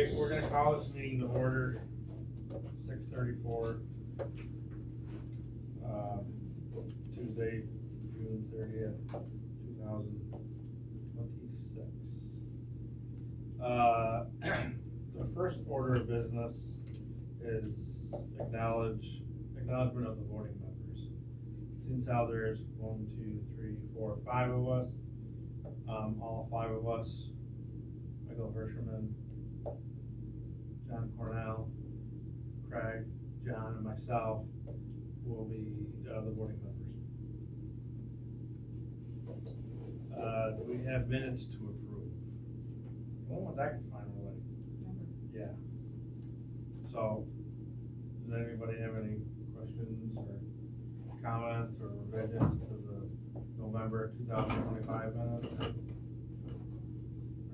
Alright, we're gonna call this meeting to order, 6:34. Tuesday, June 30th, 2026. The first order of business is acknowledgement of the voting members. Since how there's 1, 2, 3, 4, 5 of us, all 5 of us, Michael Verscherman, John Cornell, Craig, John, and myself will be the voting members. Do we have minutes to approve? The only ones I can find are like, yeah. So, does anybody have any questions or comments or revisions to the November 2025 minutes?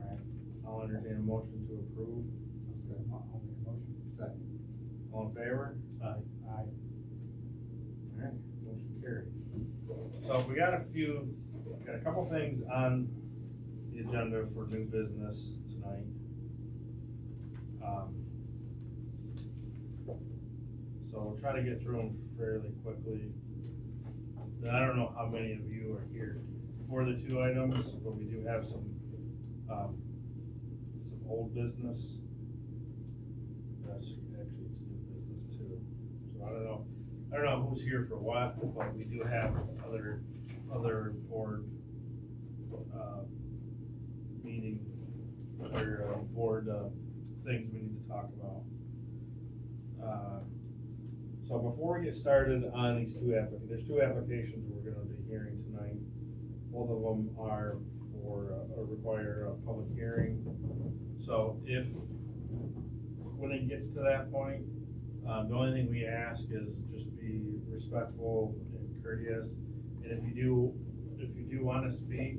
Alright, I'll entertain a motion to approve. I'll make a motion. Second. All in favor? Aye. Alright, motion carried. So we got a couple things on the agenda for new business tonight. So we'll try to get through them fairly quickly. I don't know how many of you are here for the 2 items, but we do have some old business. Actually, it's new business too. So I don't know who's here for what, but we do have other board meeting or board things we need to talk about. So before we get started on these 2 there's 2 applications we're going to be hearing tonight. Both of them are require a public hearing. So when it gets to that point, the only thing we ask is just be respectful and courteous. And if you do want to speak,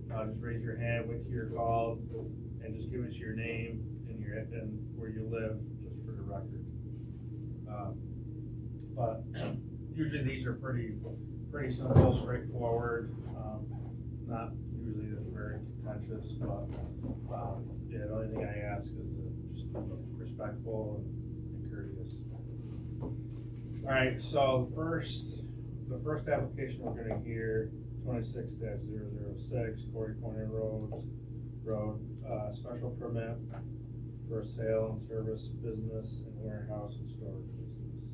just raise your hand, wait till you're called, and just give us your name and where you live, just for the record. But usually these are pretty simple, straightforward, not usually very contentious, but yeah, the only thing I ask is that just be respectful and courteous. Alright, so the first application we're gonna hear, 26-006, Corey Corner Road, special permit for a sale and service business and warehouse and storage business.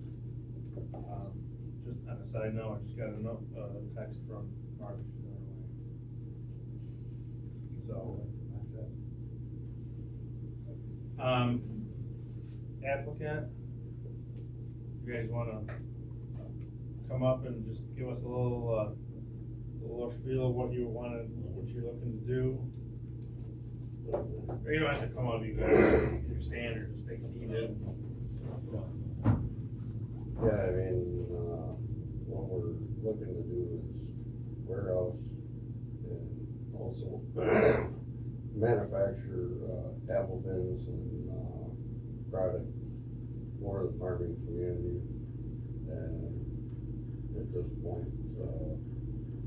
Just on a side note, I just got a text from Marion. So, applicant, you guys wanna come up and just give us a little spiel of what you're looking to do? Or you don't have to come up, you can your standard, just stay seated. Yeah, I mean, what we're looking to do is warehouse and also manufacture apple bins and product for the farming community. And at this point,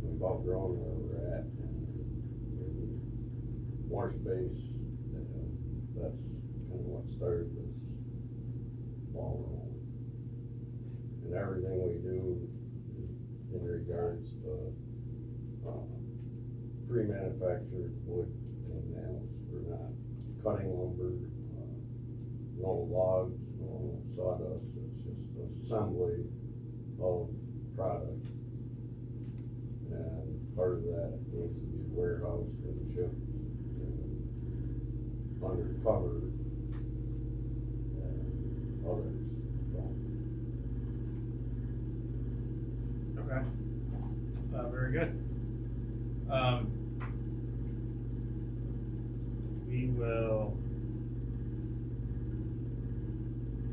we've outgrown where we're at, and we need more space, and that's kind of what started this ball rolling. And everything we do in regards to pre-manufactured wood and nails. We're not cutting lumber, no logs, no sawdust. It's just assembly of product. And part of that needs to be warehoused and shipped and undercover, and others don't. Okay, very good.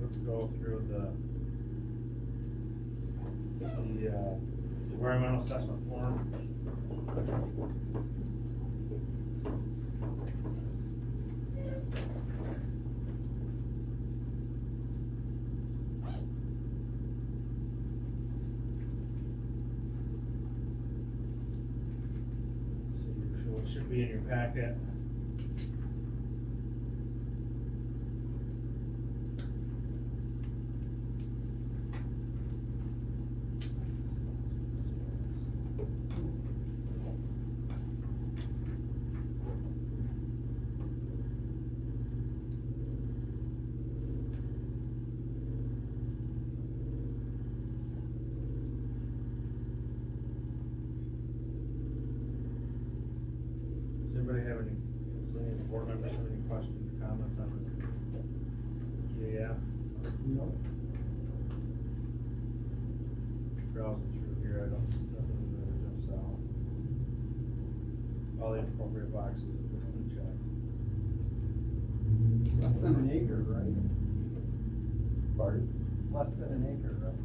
Let's go through the environmental assessment form. Should be in your packet. No. Browsing through here, I don't, nothing really jumps out. All the appropriate boxes have been checked. Less than an acre, right? Pardon? It's less than an acre, right?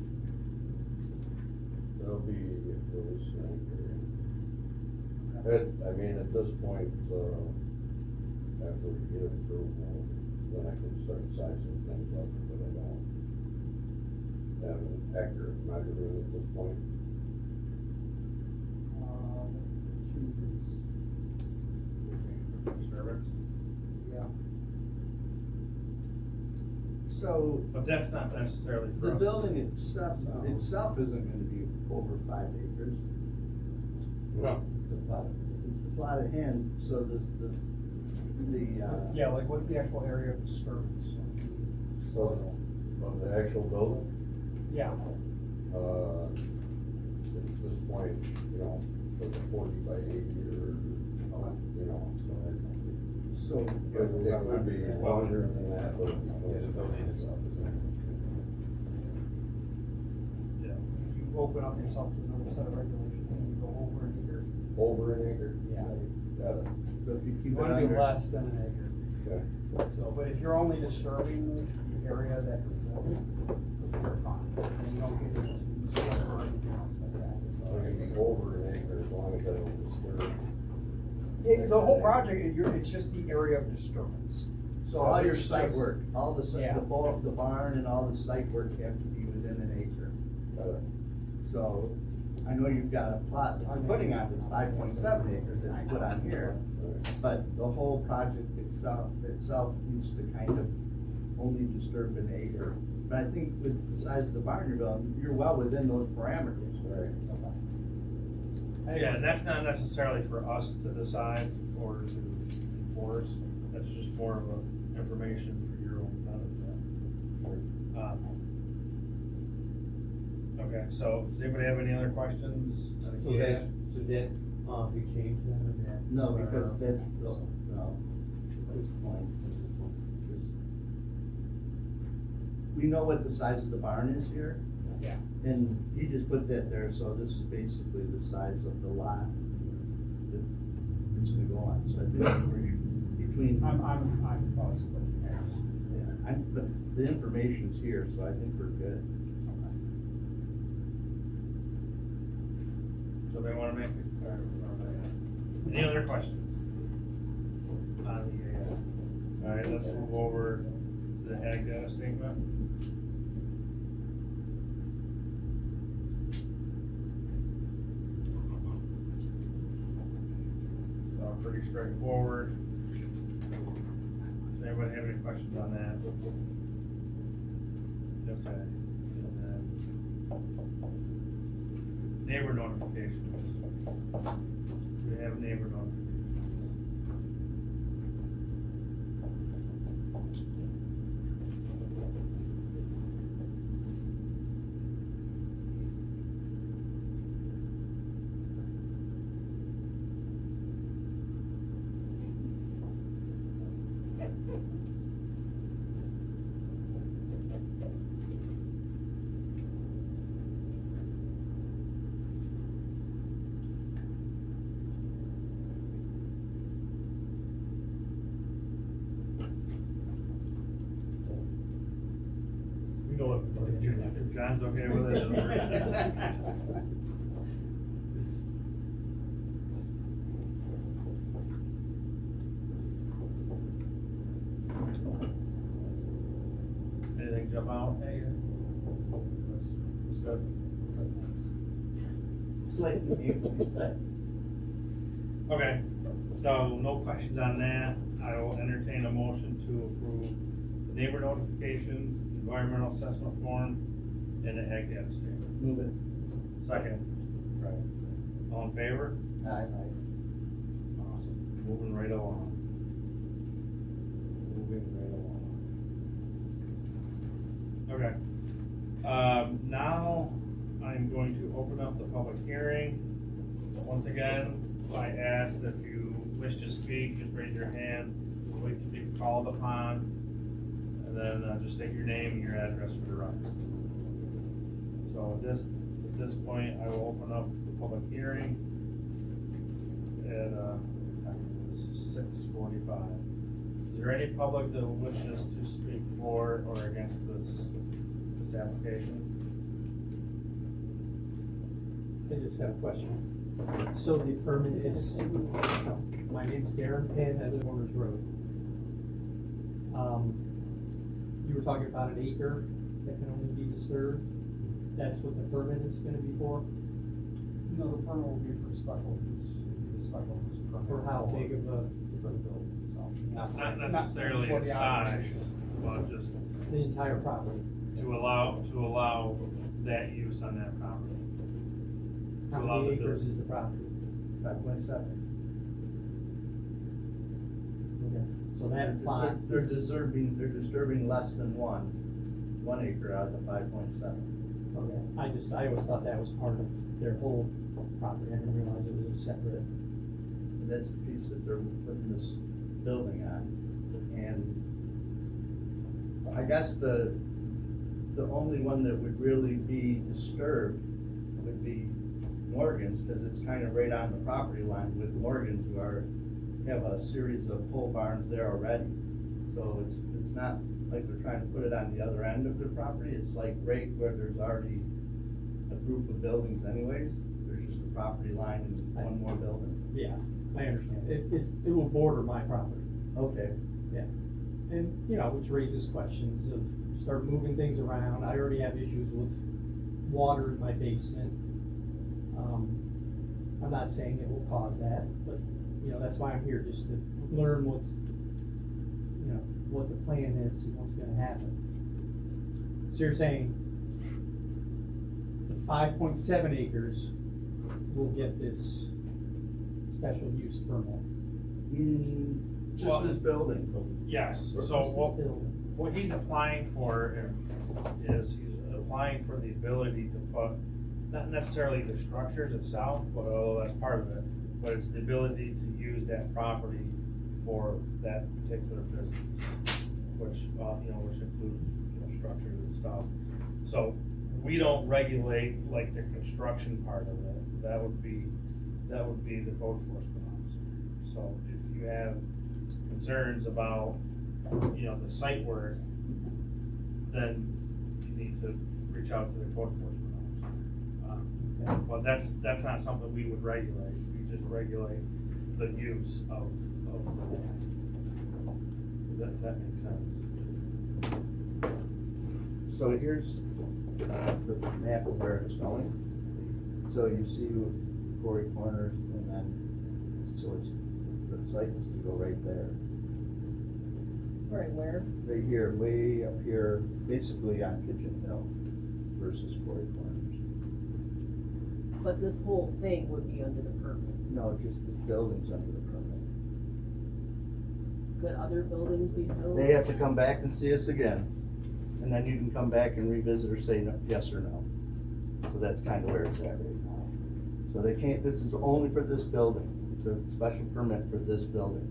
There'll be, there is an Okay. I mean, at this point, after we get approval, then I can start sizing things up, but I don't have an accurate measurement at this point. Disturbance, Yeah. So, but that's not necessarily for The us. building itself isn't gonna be over 5 acres. No. It's a plot of hand, so yeah, like what's the actual area of disturbance? So, of the actual building, Yeah. at this point, you know, for the 40 by 80 or, you know, so. it would be longer than that, but it'd be closer. Yeah, You open up yourself to another set of regulations and you go over an acre. Over an acre? Yeah. Got it. So if you keep You it wanna be under. less than an acre. Okay. So, but if you're only disturbing the area that you're building, you're fine. And you don't get into soil or anything else like that. So it can be over an acre as long as I don't disturb. Yeah, the whole project, it's just the area of disturbance. So all your it's site just- work, all the, Yeah. the barn and all the site work have to be within an acre. Got it. So, I know you've got a plot that you're putting on that's 5.7 acres that you put on here, Alright. but the whole project itself needs to kind of only disturb an acre. But I think with the size of the barn you're building, you're well within those parameters. Right. yeah, and that's not necessarily for us to decide or to enforce, that's just more of a information for your own benefit. Okay, so does anybody have any other questions? So that, we changed that or that? No, because that's, no, at this point. We know what the size of the barn is here. Yeah. And he just put that there, so this is basically the size of the lot that it's gonna go on, so I think we're between. I'm probably splitting hairs. Yeah, but the information's here, so I think we're good. So they wanna make it, any other questions? On the, alright, let's move over to the ag data statement. So pretty straightforward. Does anybody have any questions on that? Okay. And then neighbor notifications. We have neighbor notifications. We go if John's okay with it. Anything jump out at you? Slightly new size. Okay, so no questions on that. I will entertain a motion to approve the neighbor notifications, environmental assessment form, and the ag data statement. Move it. Second. Right. All in favor? Aye. Awesome. Moving right along. Moving right along. Okay. Now I'm going to open up the public hearing. Once again, I ask if you wish to speak, just raise your hand, wait to be called upon. And then then just state your name and your address for the record. So at this point, I will open up the public hearing at, 6:45. Is there any public that wishes to speak for or against this application? I just have a question. So the permit is, my name's Darren Penn, I live on Warner's Road. You were talking about an acre that can only be disturbed? That's what the permit is gonna be for? No, the permit will be for special use, it'll be a special use permit. For how big of a, For the building itself. Not necessarily for a the size, operation. but just the entire property? to allow that use on that property. How Allow many the acres is the property? 5.7. Okay, so that implies. They're disturbing less than 1 acre out of the 5.7. Okay, I always thought that was part of their whole property, I didn't realize it was a separate. That's the piece that they're putting this building on. And I guess the only one that would really be disturbed would be Morgan's, because it's kind of right on the property line with Morgan's, who have a series of pole barns there already. So it's not like they're trying to put it on the other end of the property, it's like right where there's already a group of buildings anyways, there's just a property line and one more building. Yeah, I understand, it will border my property. Okay. And, you know, which raises questions of, start moving things around, I already have issues with water in my basement. I'm not saying it will cause that, but, you know, that's why I'm here, just to learn what the plan is and what's gonna happen. So you're saying the 5.7 acres will get this special use permit? Just this building. Yes, Just so this building. what he's applying for is he's applying for the ability to put, not necessarily the structures itself, but although that's part of it, but it's the ability to use that property for that particular business, which, which includes, structures and stuff. So we don't regulate like the construction part of it, that would be the code enforcement officer. So if you have concerns about, the site work, then you need to reach out to the code enforcement officer. But that's not something we would regulate, we just regulate the use of the land. Does that make sense? So here's the map of where it's going. So you see Quarry Corners, and then, so the site is to go right there. Right where? Right here, way up here, basically on Kitchen Hill versus Quarry Corners. But this whole thing would be under the permit. No, just this building's under the permit. Could other buildings be built? They have to come back and see us again, and then you can come back and revisit or say yes or no. So that's kind of where it's at right now. So they can't, this is only for this building. It's a special permit for this building.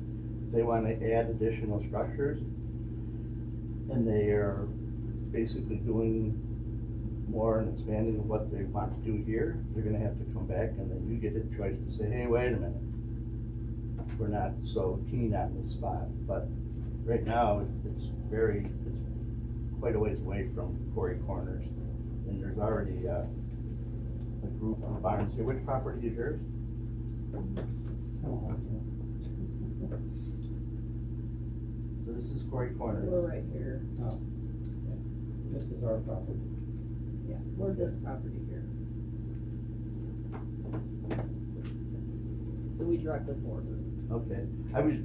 If they want to add additional structures, and they are basically doing more and expanding of what they want to do here, they're gonna have to come back, and then you get a choice to say, hey, wait a minute. We're not so keen on this spot, but right now, it's quite a ways away from Quarry Corners. And there's already a group of barns here. Which property is yours? So this is Quarry Corners. We're right here. Oh, this is our property. Yeah, we're this property here. So we directly border. Okay, I was,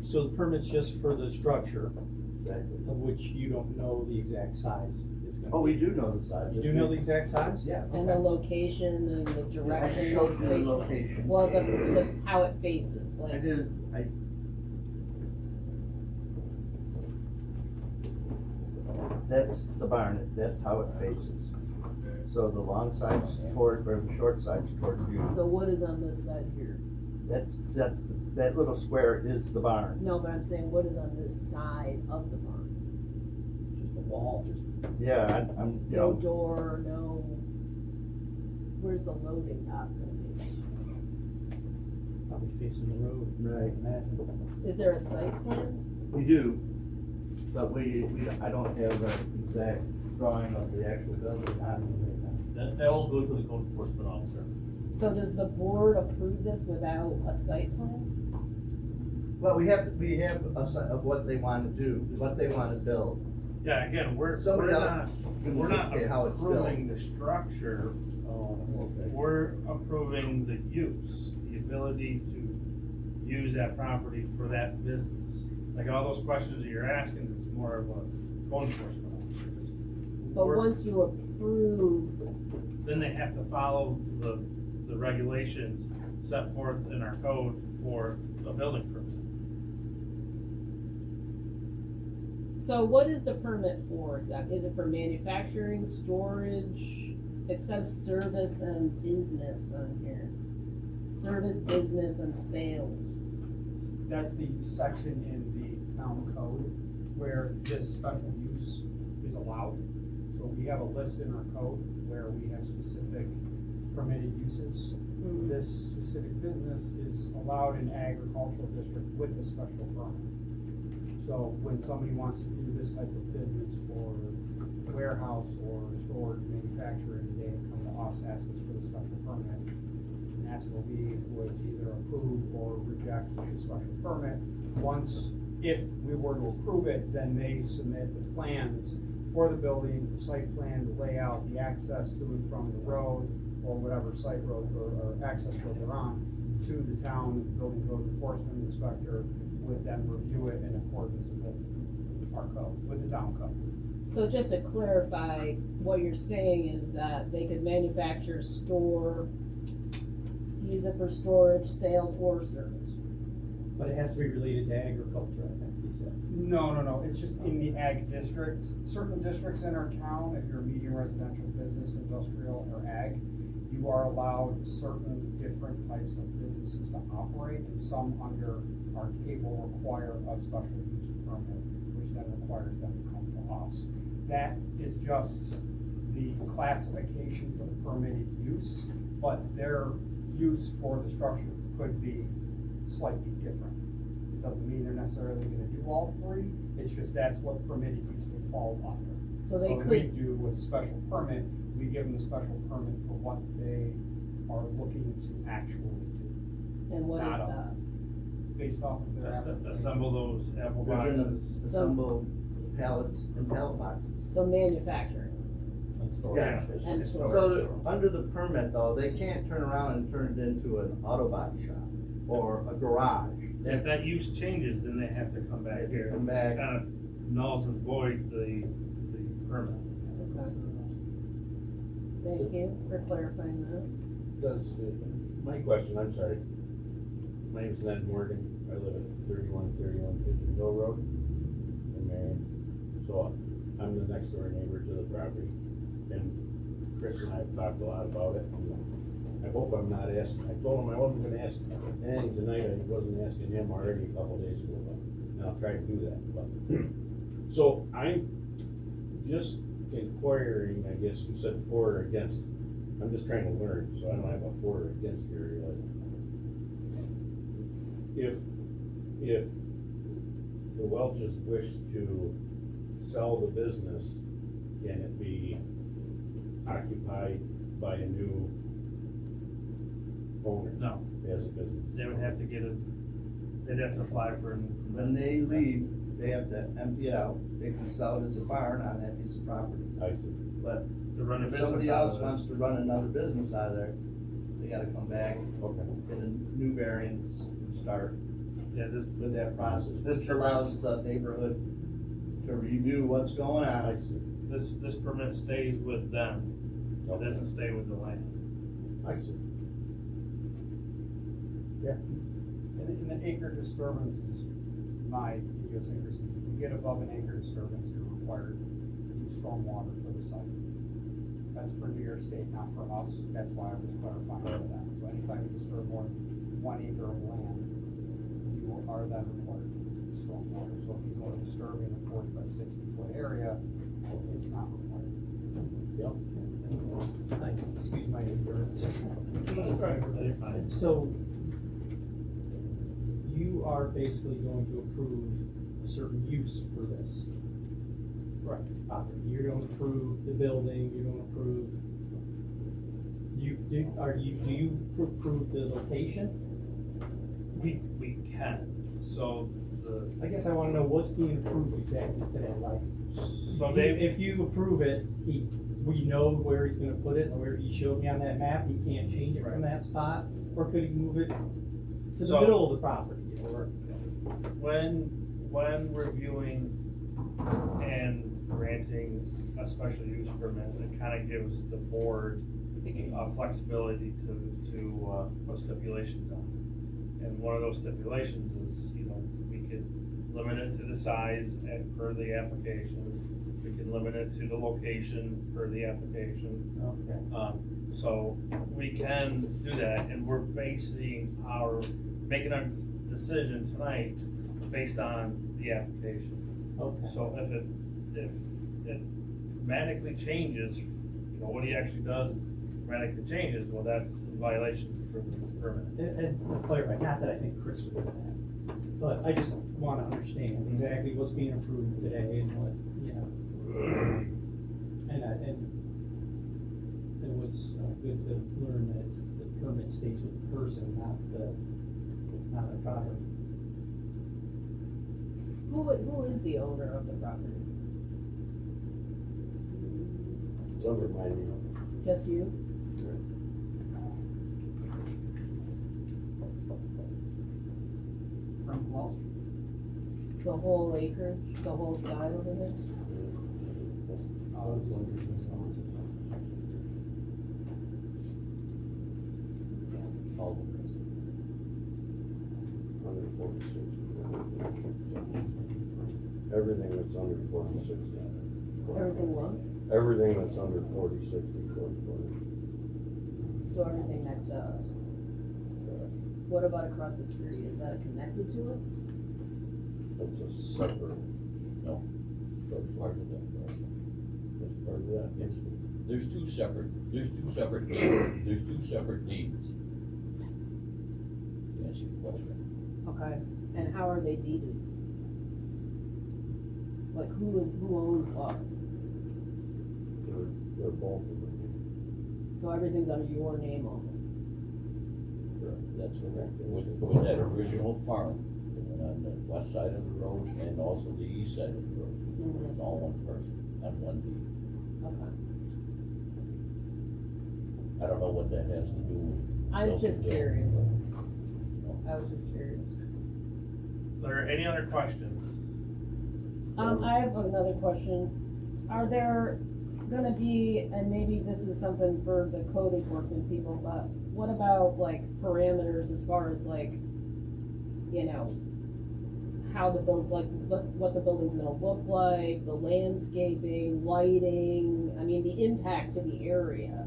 So the permit's just for the structure, exactly. of which you don't know the exact size is gonna be. Oh, we do know the size. You do know the exact size? Yeah. And the Okay. location and the direction. I showed it's you the facing. location. Well, the how it faces, I like, did, that's the barn, that's how it faces. So the long side's toward, or the short side's toward you. so what is on this side here? That little square is the barn. No, but I'm saying, what is on this side of the barn? wall, just, Yeah, I'm, you No know, door, no, where's the loading dock gonna be? probably facing the road. Right. Imagine. Is there a site plan? we do, but I don't have an exact drawing of the actual building on me right now. That will go to the code enforcement officer. So does the board approve this without a site plan? Well, we have a set of what they wanna do, what they wanna build. Yeah, again, we're Somebody not, else can we're not dictate how it's built. approving the structure, Okay. we're approving the use, the ability to use that property for that business. Like all those questions that you're asking, it's more of a code enforcement officer. But We're- once you approve, Then they have to follow the regulations set forth in our code for a building permit. so what is the permit for exactly? Is it for manufacturing, storage? It says service and business on here. Service, business, and sales. That's the section in the town code where this special use is allowed. So we have a list in our code where we have specific permitted uses. Hmm. This specific business is allowed in agricultural district with a special permit. So when somebody wants to do this type of business for warehouse or storage, manufacturing, they come to us, ask us for the special permit. And that's where we would either approve or reject the special permit. Once, if we were to approve it, then they submit the plans for the building, the site plan, the layout, the access to and from the road, or whatever site road or access road they're on, to the town, building code enforcement inspector would then review it in accordance with our code, with the town code. So just to clarify, what you're saying is that they could manufacture, store, use it for storage, sales, or service. But it has to be related to agriculture, I think you said. No, it's just in the ag district. Certain districts in our town, if you're a medium residential business, industrial, or ag, you are allowed certain different types of businesses to operate, and some under our table require a special use permit, which then requires them to come to us. That is just the classification for the permitted use, but their use for the structure could be slightly different. It doesn't mean they're necessarily gonna do all three, it's just that's what permitted use they fall under. So they So we could, do with special permit, we give them the special permit for what they are looking to actually do, and what is not that? based off of their application. Assemble those apple They're gonna boxes. assemble pallets and pallet boxes. So manufacturing Yes. and storage. So, under the permit though, they can't turn around and turn it into an auto body shop or a garage. If that use changes, then they have to come back They here. come back. Kind of nulls and void the permit. Okay. Thank you for clarifying that. Does, my question, I'm sorry. My name's Ned Morgan. I live at 3131 Pigeon Hill Road in Marion. So I'm the next door neighbor to the property. And Chris and I have talked a lot about it. And I hope I'm not asking, I told him I wasn't gonna ask anything tonight. I wasn't asking him already a couple days ago, but, and I'll try to do that. But so I'm just inquiring, I guess you said for or against. I'm just trying to learn, so I don't have a for or against here. If the Welches wish to sell the business, can it be occupied by a new owner No, as a business? they would have to get a, they'd have to apply for a new When permit. they leave, they have to empty it out. They can sell it as a barn on that piece of property. I see. But To run a if business somebody out else of it. wants to run another business out of there, they gotta come back, Okay. get a new variance, and start Yeah, this, with that process, which allows the neighborhood to review what's going I on. see. this permit stays with them, it Okay. doesn't stay with the land. I see. And the acre disturbance is my idiosyncrasy. If you get above an acre disturbance, you're required to do stormwater for the site. That's for New York State, not for us. That's why I was clarifying for that. So anytime you disturb more than 1 acre of land, you are then required to do stormwater. So if he's only disturbing a 40 by 60 foot area, it's not required. Excuse my ignorance. That's right, you're fine. So, you are basically going to approve a certain use for this. Right. Property. You're gonna approve the building, you're gonna approve, do you approve the location? We can, so I guess I wanna know what's being approved exactly today, like, so they, if you approve it, we know where he's gonna put it, and where he showed me on that map, he can't change it from that spot, or could he move it to the So- middle of the property, or? when reviewing and granting a special use permit, it kinda gives the board flexibility to put stipulations on. And one of those stipulations is, we could limit it to the size per the application. We can limit it to the location per the application. Okay. So we can do that, and we're making our decision tonight based on the application. Okay. So if it dramatically changes, what he actually does dramatically changes, well, that's in violation for the permit. And to clarify, not that I think Chris would do that, but I just wanna understand exactly what's being approved today and what, and it was good to learn that the permit stays with the person, not the property. Who is the owner of the property? It's under my name. Just you? From Wall The whole acreage, the whole side over there? All the rest. Under 46. Everything that's under 46. Everything what? Everything that's under 46 is 44. So everything next to us? What about across the street? Is that connected to it? That's a separate. No, that's part of that, right? That's part of that. Yes. There's two separate deeds, there's two separate deeds. To answer your question. Okay, and how are they deeded? Like who owns what? They're both of them. So everything's under your name only? That's correct. With that original farm, the one on the west side of the road and also the east side of the road. Mhm. It's all one person, on one deed. Okay. I don't know what that has to do with. I was just curious. No. I was just curious. Are there any other questions? I have another question. Are there gonna be, and maybe this is something for the code enforcement people, but what about like parameters as far as like, how the what the building's gonna look like, the landscaping, lighting, I mean, the impact to the area?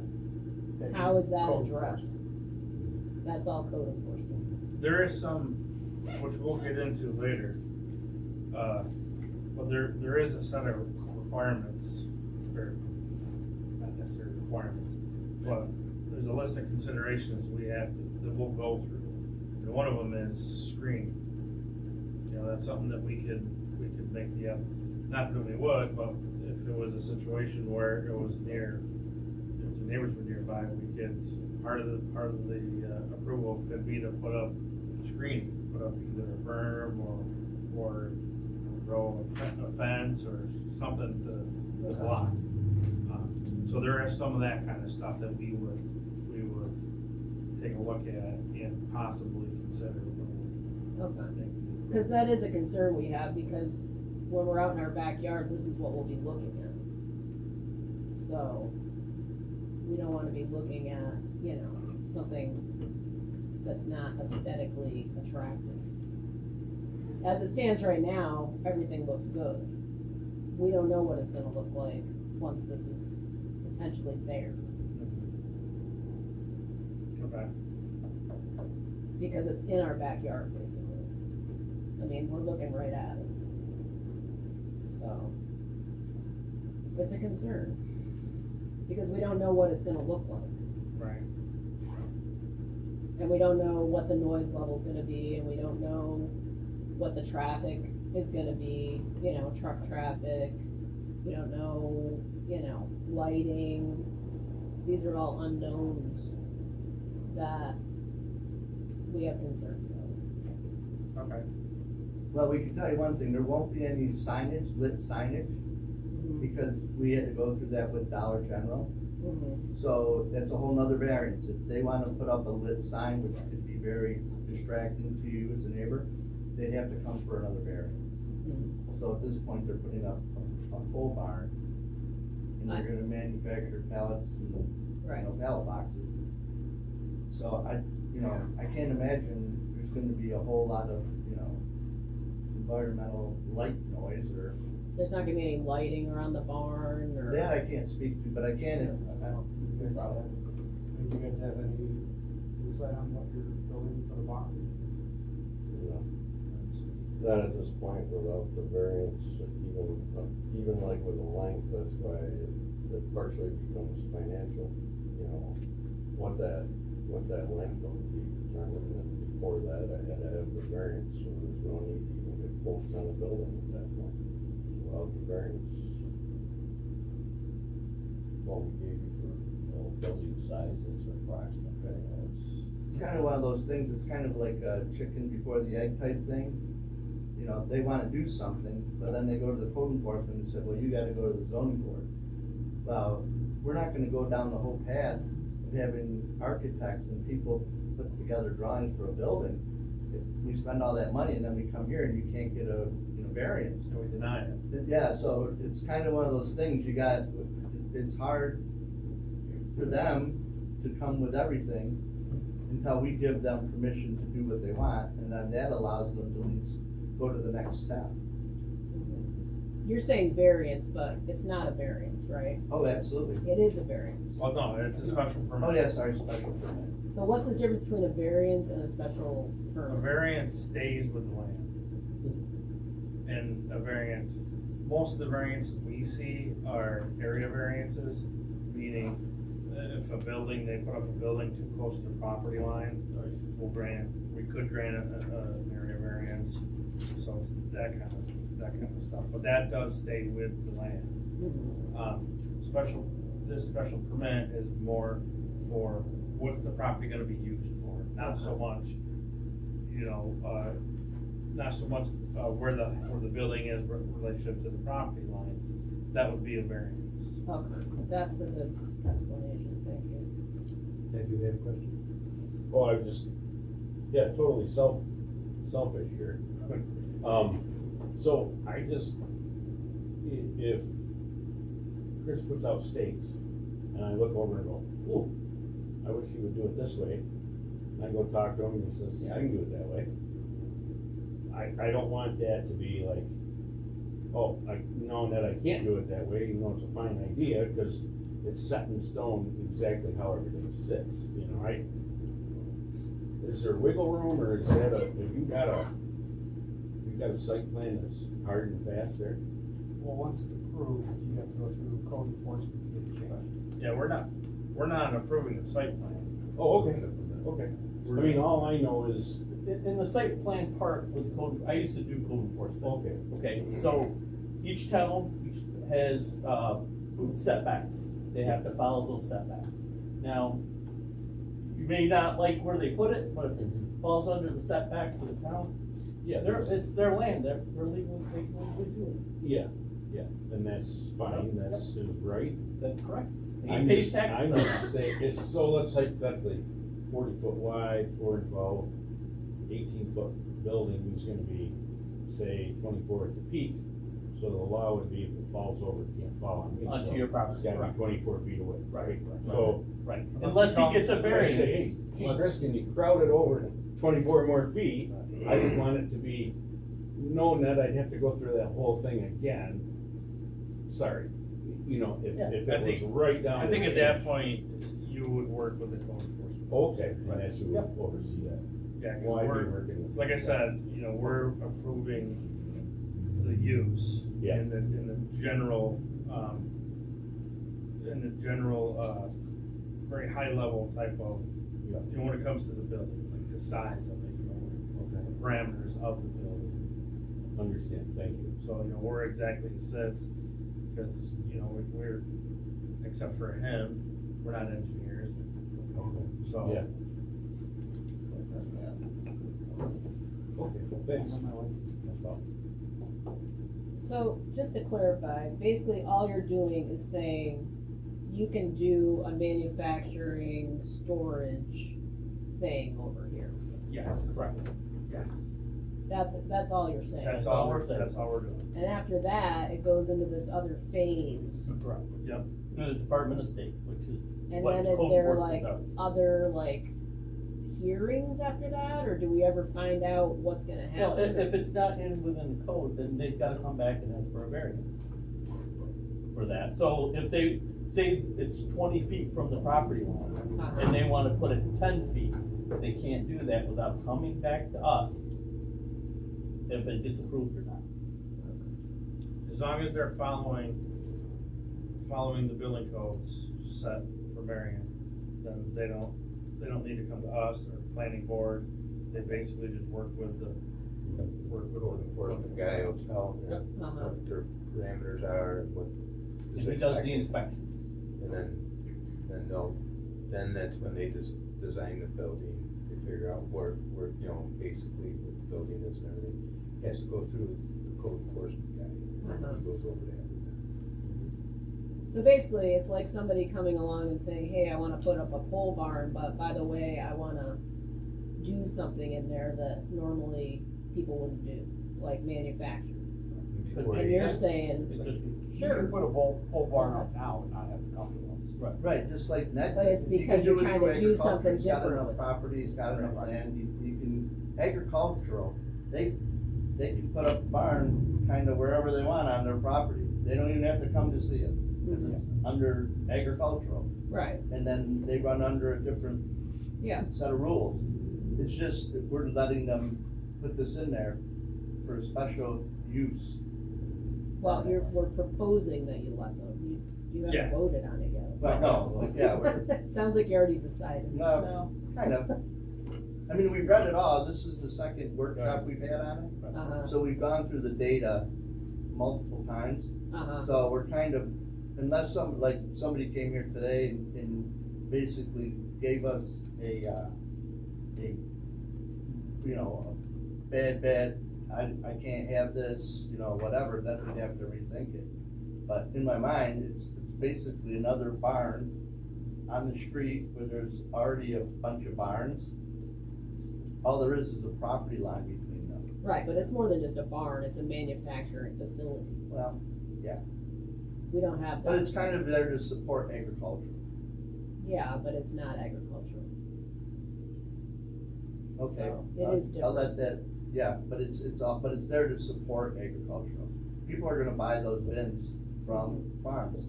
How is that Code addressed? That's all code enforcement. There is some, which we'll get into later, but there is a set of requirements, or not necessarily requirements, but there's a list of considerations that we'll go through. And one of them is screening. That's something that we could make not that we would, but if it was a situation where it was if the neighbors were nearby, we could, part of the approval could be to put up screening, put up either a berm or grow a fence or something to block. So there is some of that kind of stuff that we would take a look at and possibly consider. Okay. Because that is a concern we have, because when we're out in our backyard, this is what we'll be looking at. So, we don't wanna be looking at, something that's not aesthetically attractive. As it stands right now, everything looks good. We don't know what it's gonna look like once this is potentially there, Okay. because it's in our backyard, basically. I mean, we're looking right at it. So, It's a concern. Because we don't know what it's gonna look like. Right. And we don't know what the noise level's gonna be, and we don't know what the traffic is gonna be, you know, truck traffic. We don't know, you know, lighting. These are all unknowns that we have concerns about. Okay. Well, we can tell you one thing, there won't be any signage, lit signage, because we had to go through that with Dollar General. Mhm. So that's a whole nother variance. If they wanna put up a lit sign, which could be very distracting to you as a neighbor, they'd have to come for another variance. So at this point, they're putting up a pole barn, and they're gonna manufacture pallets and, pallet boxes. So I can't imagine there's gonna be a whole lot of, environmental light noise or, There's not gonna be any lighting around the barn or. that I can't speak to, but I can, I don't, do you guys have any insight on what you're building for the barn? Not at this point without the variance, even like with the length, that's why it partially becomes financial, what that length will be determined, and before that, I had to have the variance, so there's no need to even get quotes on a building at that point. Without the variance, What we gave you for, building size is approximate, it's kind of one of those things, it's kind of like a chicken before the egg type thing. They wanna do something, but then they go to the code enforcement and say, well, you gotta go to the zoning board. Well, we're not gonna go down the whole path of having architects and people put together drawings for a building. If we spend all that money and then we come here and you can't get a, variance. So we deny it. Yeah, so it's kind of one of those things, it's hard for them to come with everything until we give them permission to do what they want, and then that allows them to at least go to the next step. You're saying variance, but it's not a variance, right? Oh, absolutely. It is a variance. Well, no, it's a special permit. Oh, yeah, sorry, special permit. So what's the difference between a variance and a special A permit? variance stays with the land. And a variance, most of the variances we see are area variances, meaning if a building, they put up a building too close to the property line, we could grant an area variance. So it's that kind of stuff, but that does stay with the land. This special permit is more for what's the property gonna be used for, not so much, not so much, where the building is in relationship to the property lines. That would be a variance. Okay, that's a good explanation, thank you. Did you have a question? Oh, I was just, totally selfish here. So I just, if Chris puts out stakes and I look over and go, ooh, I wish he would do it this way. And I go talk to him and he says, yeah, I can do it that way. I don't want that to be like, oh, knowing that I can't do it that way, even though it's a fine idea, because it's set in stone exactly how everything sits, right? Is there wiggle room, or is that have you got a site plan that's hard and fast there? Well, once it's approved, you have to go through code enforcement to get it changed. Yeah, we're not approving the site plan. Oh, okay, okay. I mean, all I know is, In the site plan part with code, I used to do code enforcement. okay, Okay, so each town has, setbacks. They have to follow those setbacks. Now, you may not like where they put it, but if it falls under the setback for the town, yeah, it's their land, they're legally, they can legally do yeah, and that's fine, that's his right. it. That's correct. I'm He pays just- taxes. I'm just saying, so let's hypothetically, 40 foot wide, 4 and 12, 18-foot building is gonna be, say, 24 at the peak. So the law would be if it falls over, it can't fall on me. Onto So your property, It's gotta right. be 24 feet away, right? Right. So, Right, Unless unless he you gets a I say, variance. hey, gee, Chris, can you crowd it over 24 more feet? I didn't want it to be known that I'd have to go through that whole thing again. Sorry, if Yeah. it I was think- right down. I think the at that edge. point, you would work with the code enforcement. Okay, and that's who would oversee that. Yeah, 'cause Well, I'd be we're, working with. like I said, we're approving the use Yeah. in the general, in the general, very high level type of, Yeah. you know, when it comes to the building, like the size of it, you know, Okay. the parameters of the building. Understand, thank you. So, you know, where exactly it sits, because, you know, we're, except for him, we're not engineers, Okay. so. Yeah. Okay, thanks. That's all. So, just to clarify, basically all you're doing is saying you can do a manufacturing storage thing over here. Yes. Correct. Yes. That's all you're saying. That's all we're doing. And after that, it goes into this other phase. Correct. Yep. Through the Department of State, which is And what then the is code there enforcement like does. other like hearings after that, or do we ever find out what's gonna Well, happen? if it's not in within the code, then they've gotta come back and ask for a variance for that. So if they say it's 20 feet from the property line, Uh-huh. and they wanna put it 10 feet, they can't do that without coming back to us if it gets approved or not. As long as they're following the building codes set for Marion, then they don't need to come to us or planning board. They basically just work with the Code enforcement guy will tell them Uh-huh. what their parameters are and what And is he does expected. the inspections. And then that's when they just design the building, they figure out where, you know, basically what the building is and everything. Has to go through the code enforcement guy, and then he goes over that. So basically, it's like somebody coming along and saying, hey, I wanna put up a pole barn, but by the way, I wanna do something in there that normally people wouldn't do, like manufacture. Before And he- you're saying, It could be. You sure, can put a pole barn up now and not have it come to us. Right. Right, just like net. But it's you because can you're do it trying through to do something agriculture. He's got different enough with it. property, he's got enough land, you can, agricultural, they can put up a barn kind of wherever they want on their property. They don't even have to come to see us, because it's under agricultural. right, And then they run under a different yeah, set of rules. It's just, that we're letting them put this in there for special use. well, we're proposing that you let them, you Yeah. haven't voted on it yet. But no, yeah, we're, Sounds like you already decided. no, kind of. I mean, we've read it all, this is the second workshop we've had on it. Uh-huh, So we've gone through the data multiple times, uh-huh, so we're kind of, unless somebody came here today and basically gave us a, you know, a bad, I can't have this, you know, whatever, then we'd have to rethink it. But in my mind, it's basically another barn on the street where there's already a bunch of barns. All there is a property line between them. right, but it's more than just a barn, it's a manufacturing facility. Well, We don't have that. but it's kind of there to support agriculture. Yeah, but it's not agricultural. Okay. So, it is I'll different. let that, yeah, but it's there to support agricultural. People are gonna buy those bins from farms.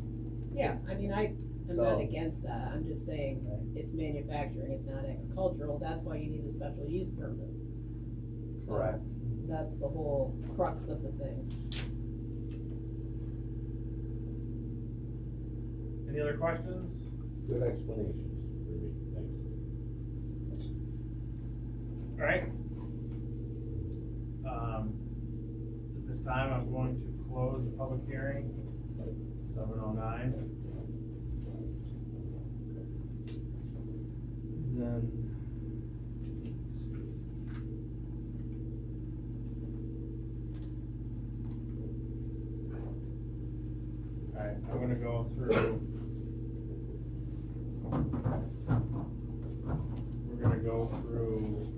Yeah, I mean, I'm So- not against that, I'm just saying, it's manufacturing, it's not agricultural, that's why you need a special use permit. So, Correct. that's the whole crux of the thing. Any other questions? Good explanations for me, thanks. Alright. At this time, I'm going to close the public hearing, 7:09. Then. let's see. Alright, I'm gonna go through. We're gonna go through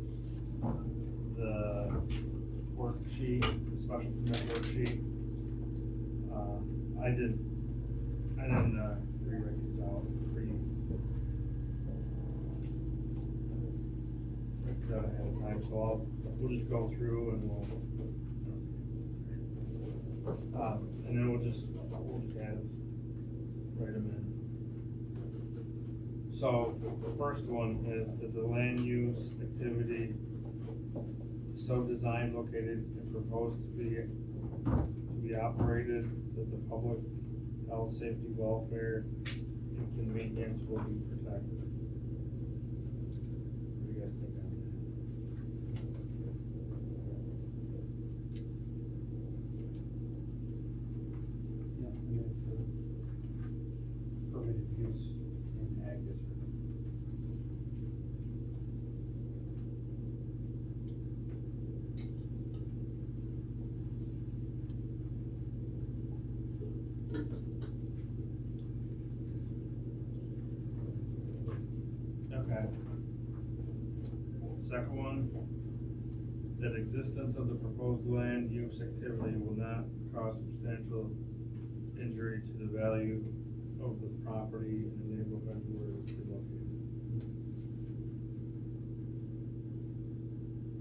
the worksheet, the special permit worksheet. I didn't rewrite these out for you. Write these out ahead of time, so we'll just go through and and then we'll just add, write them in. So the first one is that the land use activity so designed, located, and proposed to be operated that the public health, safety, welfare, inconvenience will be protected. What do you guys think on Yeah, I mean, it's a permitted use in ag district. that? Okay. Second one, that existence of the proposed land use activity will not cause substantial injury to the value of the property in the neighborhood where it's located.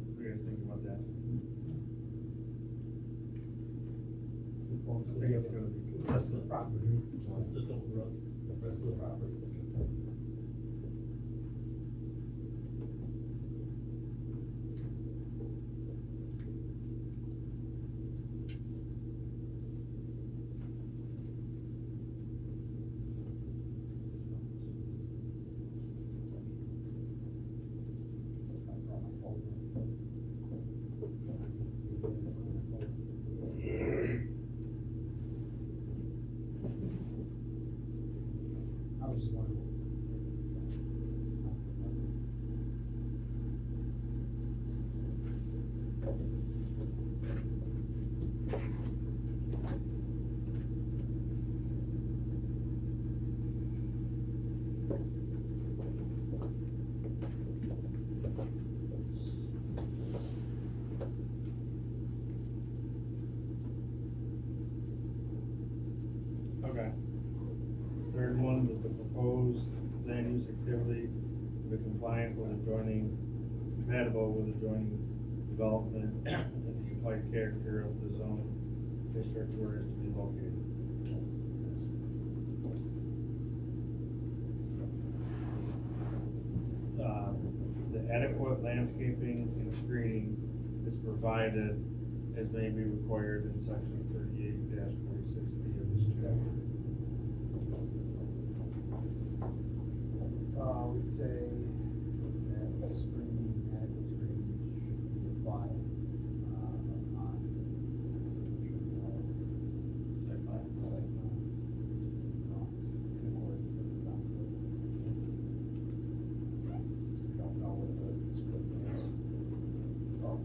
What do you guys think about that? I think it's gonna be consistent. Property, consistent with the rest of the property. I was just wondering. Okay. Third one, that the proposed land use activity will be compliant with adjoining, compatible with adjoining development and the implied character of the zone district where it's to be located. The adequate landscaping and screening is provided as may be required in section 38-46B of this chapter. We'd say that screening, adequate screening should be applied, on. Site plan. In accordance with the town code. We don't know what the screening is. Oh.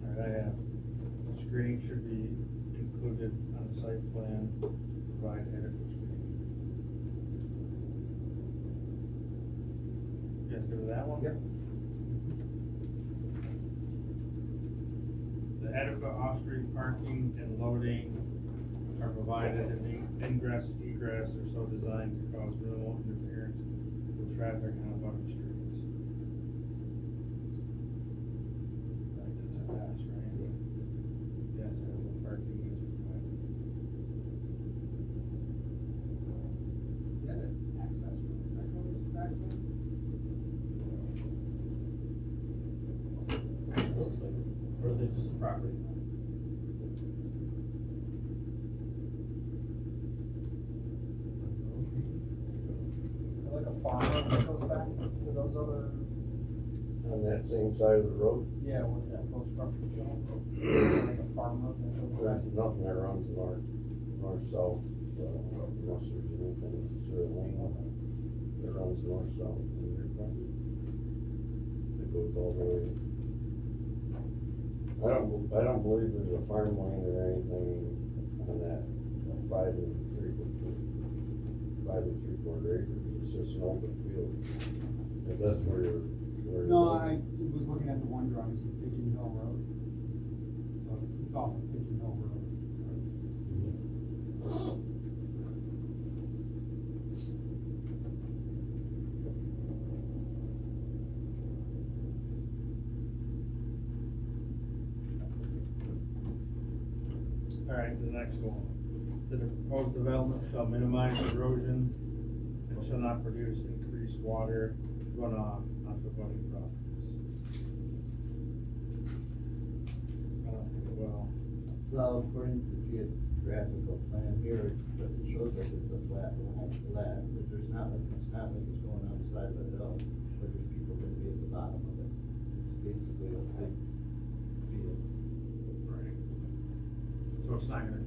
All right, I have, screening should be included on the site plan to provide adequate screening. You guys good with that one? Yep. The adequate off-street parking and loading are provided and ingress, egress are so designed to cause minimal interference with traffic on abutting streets. Right, that's a pass, right? Yes, adequate parking is provided. Is that an access road? Back road is back road? It looks like, or is it just a property? Like a farm road that goes back to those other. No, on that same side of the road. Yeah, where that little structure shop, like a farmer. There's nothing that runs north-south, unless there's anything sort of lane that runs north-south in your property. It goes all the way. I don't believe there's a farm lane or anything on that 5 3/4 acres. It's just an open field. If that's where you're. No, I was looking at the one drawing, it's Pigeon Hill Road. So it's off of Pigeon Hill Road. Alright, the next one. The proposed development shall minimize erosion and shall not produce increased water runoff onto abutting properties. I don't think it will. Well, according to the geographical plan here, it shows that it's a flat land, that there's not like, it's not like it's going on the side of the hill, where there's people gonna be at the bottom of it. It's basically a big field. Right. So it's not gonna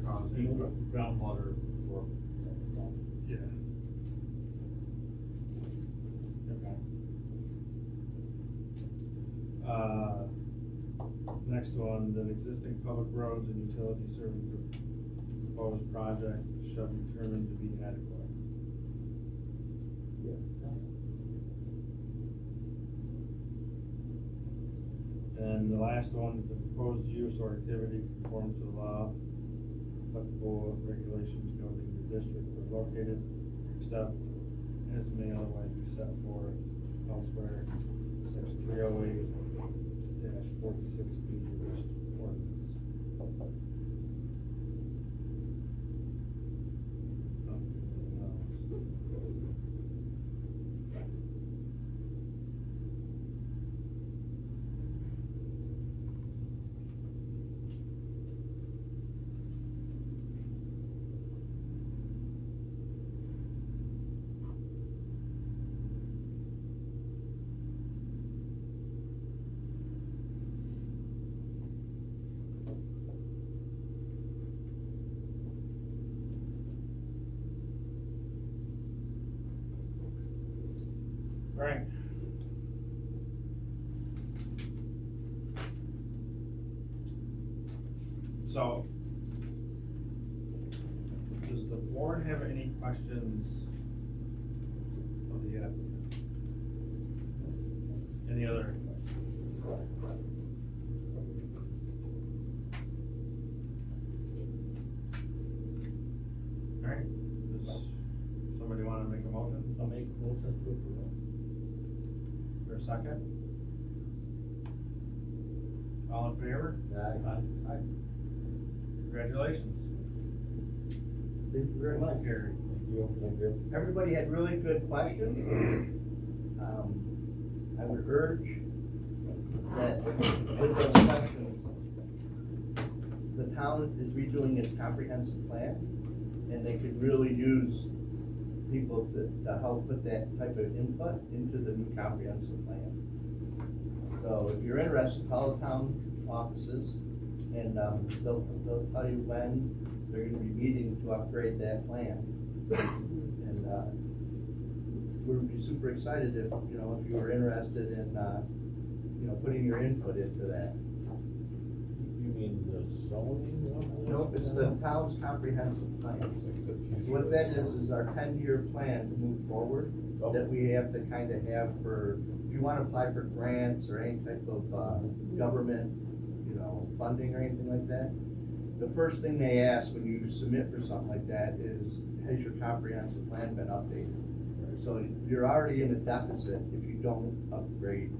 cause any. Groundwater for. Yeah. Okay. Next one, that existing public roads and utilities serving the proposed project shall be determined to be adequate. And the last one, the proposed use or activity conforms to the law, applicable regulations governing the district where located, except as may otherwise be set forth elsewhere, section 308-46B ordinance. Anything else? Right. So, does the board have any questions of the applicant? Any other questions? All right, does somebody wanna make a motion? I'll make a motion to approve. For a second? All in favor? Aye. Congratulations. Thank you very much. Gary. Thank you. Everybody had really good questions. I would urge that with those questions, the town is redoing its comprehensive plan, and they could really use people to help put that type of input into the new comprehensive plan. So if you're interested, call the town offices, and they'll tell you when they're gonna be meeting to upgrade that plan. And we'd be super excited if you were interested in, putting your input into that. You mean the zoning one? Nope, it's the town's comprehensive plan. So what that is our 10-year plan to move forward, that we have to kind of have for, if you want to apply for grants or any type of government, funding or anything like that. The first thing they ask when you submit for something like that is, has your comprehensive plan been updated? So you're already in a deficit if you don't upgrade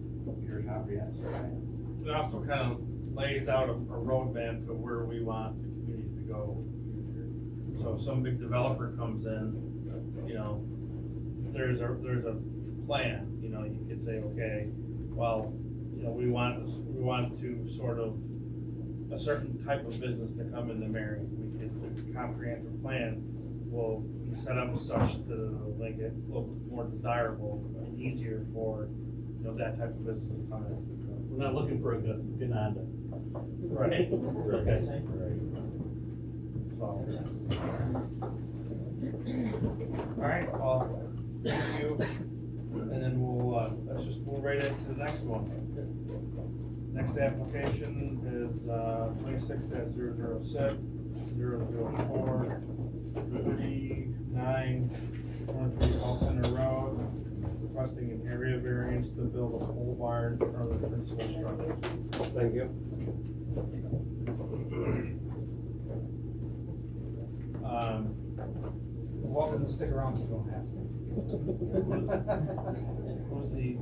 your comprehensive plan. It also kind of lays out a roadmap to where we want the community to go in the future. So if some big developer comes in, there's a plan, you could say, okay, well, we want to sort of a certain type of business to come into Marion. The comprehensive plan will be set up such to make it look more desirable and easier for that type of business to come in. We're not looking for a Gananda. Right. Okay. So. Alright, well, thank you, and then we'll, let's just move right into the next one. Next application is, 26-006-004-39, 23 Hall Center Road, requesting an area variance to build a pole barn in front of the principal structure. Thank you. Welcome to stick around, so you don't have to. Who's the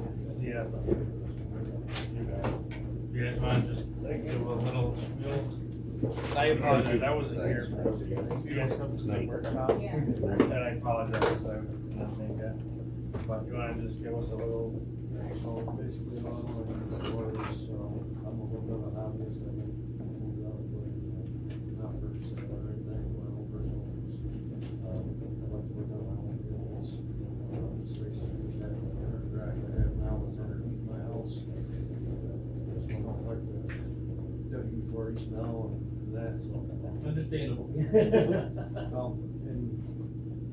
applicant? You guys wanna just like give a little spiel? I apologize, I wasn't here for you guys come to the workshop. Yeah. And I apologize, I didn't make that. But you wanna just give us a little, So basically, all I want to do is, I'm a little bit of a hobbyist, I make things out of wood, not for sale or anything, my own personal use. I like to work on my own vehicles, space that the drag I have now is underneath my house. Just don't like the WD-40 smell and that, so. Understandable. And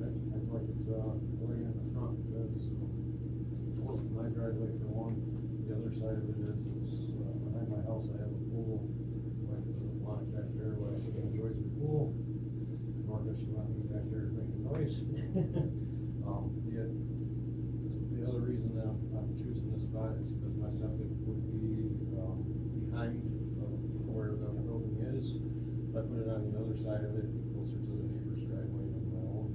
I'd like it, laying in the front, because it's close to my driveway for one. The other side of it is, behind my house, I have a pool. My wife doesn't want it back there, while she enjoys her pool, nor does she want me back there making noise. The other reason that I'm choosing this spot is because my septic would be, behind where the building is. If I put it on the other side of it, it'd be closer to the neighbor's driveway than my own.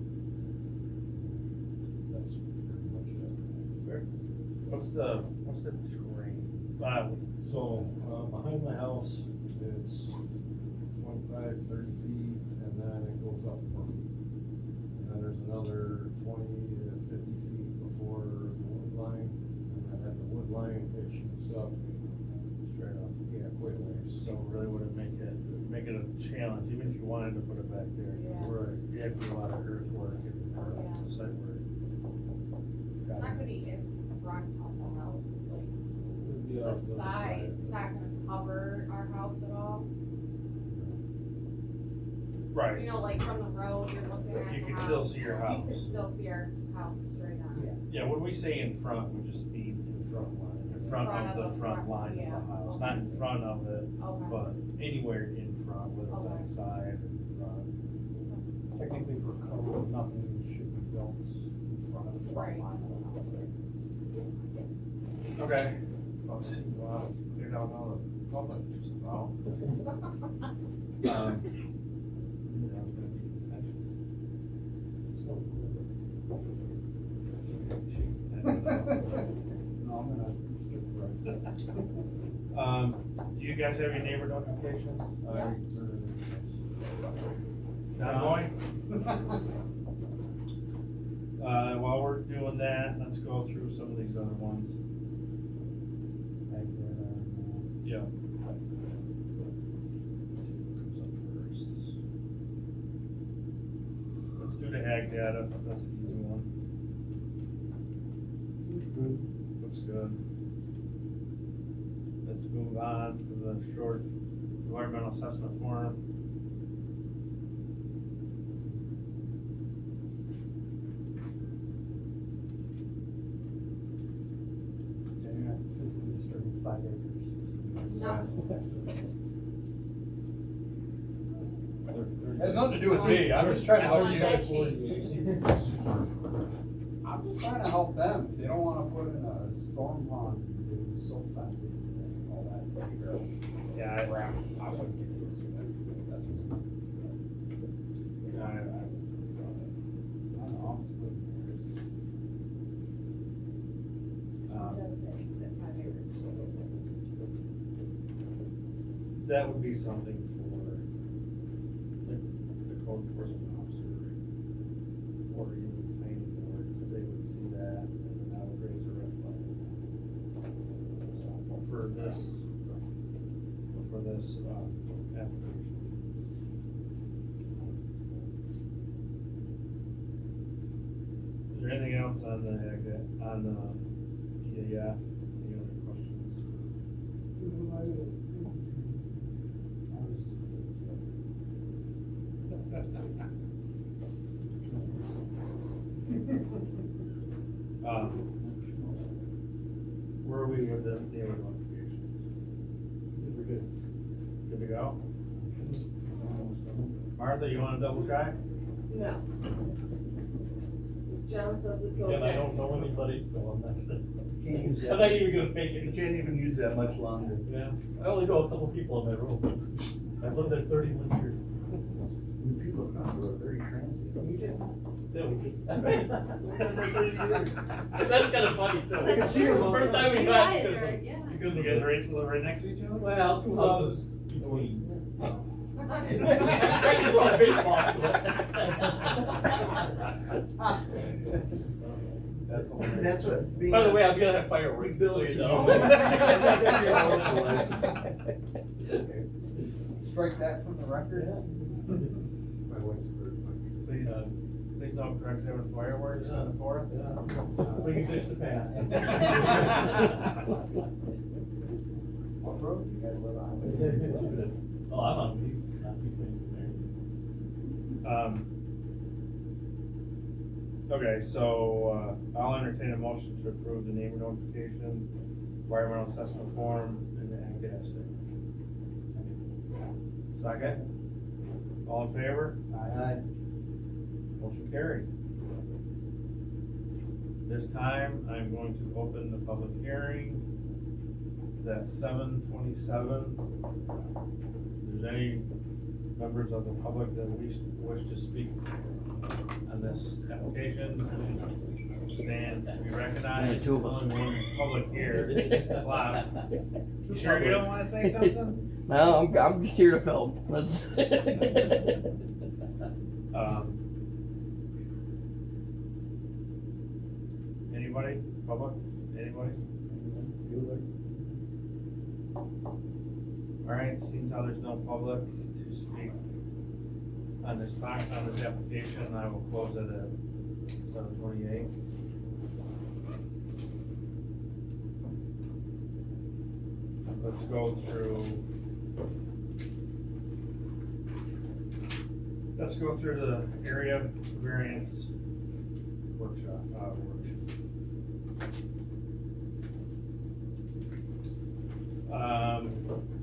That's pretty much it. what's the terrain? So, behind my house, it's 25, 30 feet, and then it goes up 4 feet. And then there's another 20 to 50 feet before the wood line, and then at the wood line, it shoots up straight up, yeah, quite a ways. So really would it make it a challenge, even if you wanted to put it back there? Yeah. Right. You have to do a lot of earthwork and site work. It's not gonna be in front of the house, it's like It'd be the off the other side, it's not gonna cover our house at all. Right. You know, like from the road, you're looking at You the can house. still see your You house. can still see our house straight on. Yeah, when we say in front, we just mean in front line, in front of the front line of the house, not in front of it, Okay. but anywhere in front, whether it's Okay. outside or in front. Technically for code, nothing should be built in front of the front Right. line of the house. Okay. Obviously, wow, cleared out all the public just about. No, I'm gonna stick right. Do you guys have your neighbor notifications? I Yeah. turn Not going? While we're doing that, let's go through some of these other ones. Yeah. Let's see what comes up first. Let's do the ag data, that's the easy one. Looks good. Let's move on to the short environmental assessment form. Yeah, you're not physically disturbing 5 acres. No. Has nothing to do with me, I'm just trying to help you. That changed. I'm just trying to help them, if they don't wanna put in a storm pond, do silt fencing, and all that. Yeah, I wouldn't get this, that's just. I I don't know, I'm splitting It does say that 5 acres. So it looks like we just- that would be something for, like, the code enforcement officer, or even the planning board, they would see that, and then that would raise a red flag. So, for this, application. Is there anything else on the, EAF? Where are we with the other notifications? We're good. Good to go? Martha, you wanna double check? No. John says it's Again, I okay. don't know anybody, so I'm not, Can't use I'm not that, even gonna fake you it. can't even use that much longer. Yeah, I only know a couple people in my room. I've lived there 31 years. The people across the road are very transient. Yeah, we just. That's kind of funny too. That's The true. first time we You met, guys because are, of, yeah. because You of guys this. live right next to each other? Well, 2 houses between. I can That's throw a baseball to That's hilarious. That's what being. it. By the way, I'm gonna have fireworks, just so you know. Strike that from the record? My wife's bird. Please, please don't correct having fireworks on the fourth. We can dish the past. What road do you guys live on? Oh, I'm on Peace, not Peace Mason Okay, so, I'll entertain a motion to approve the neighbor notification, environmental assessment form, and the ag gas station. Second? All in favor? Aye. Motion carried. This time, I'm going to open the public hearing. That's 7:27. If there's any members of the public that wish to speak on this application, stand to be recognized. Only two of us. Only one public here. Left. You sure you don't wanna say something? No, I'm just here to film. Let's. Anybody, public, anybody? Alright, seems how there's no public to speak on this application, I will close it at 7:28. Let's go through the area variance workshop.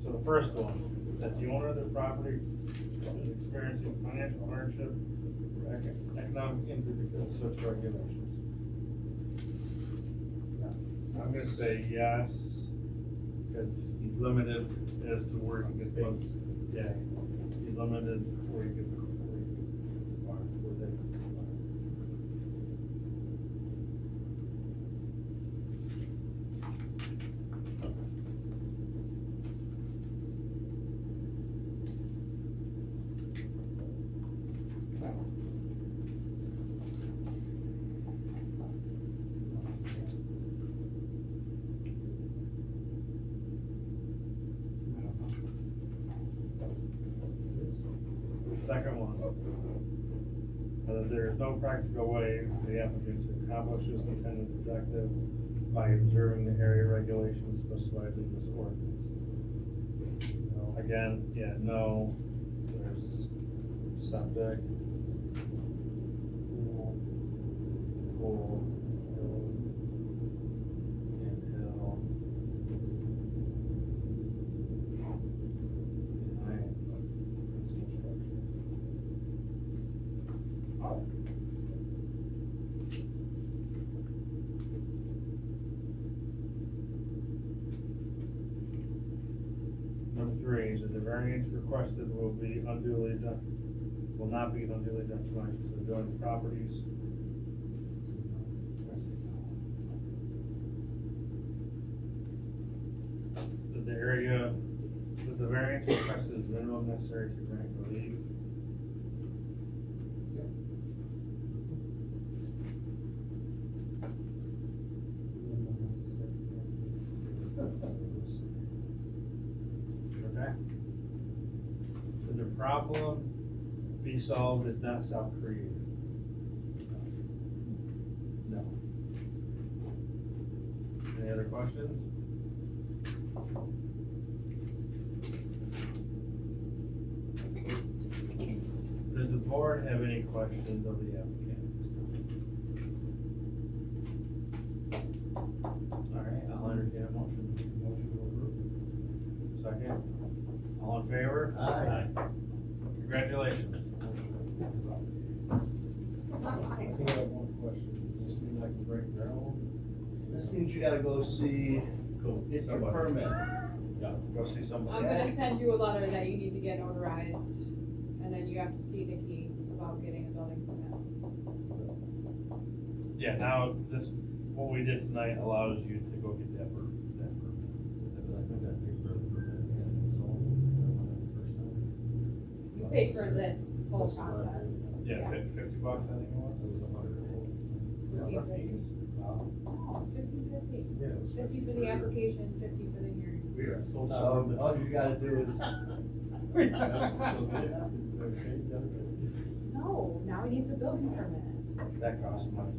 So the first one, that the owner of the property is experiencing financial hardship or economic injury because of such regulations. I'm gonna say yes, because he's limited as to where he can put, yeah, he's limited where he can, where they. Second one, that there is no practical way for the applicant to accomplish this intended objective by observing the area regulations specified in this ordinance. Again, yeah, no, there's septic, pool, and hill. Number three, that the variance requested will not be unduly detrimental to the adjoining properties. That the variance requested is minimum necessary to grant relief. Okay? Should the problem be solved is not self-created? No. Any other questions? board have any questions of the applicant? Alright, I'll entertain a motion. Motion to approve. Second. All in favor? Aye. Congratulations. I do have one question, does this mean I can break ground? This means you gotta go see, get your permit. Go see somebody. I'm gonna send you a letter that you need to get notarized, and then you have to see Nikki about getting a building permit. Yeah, now this, what we did tonight allows you to go get that permit. I think I paid for a permit and so on, the first time. You paid for this whole That's what I process. Yeah, $50, I think it was. It was $100. No, it's 50/50. Yeah, it was 50 for the application, 50 for the hearing. We are so So all you gotta do is, No, now he needs a building permit. That costs money.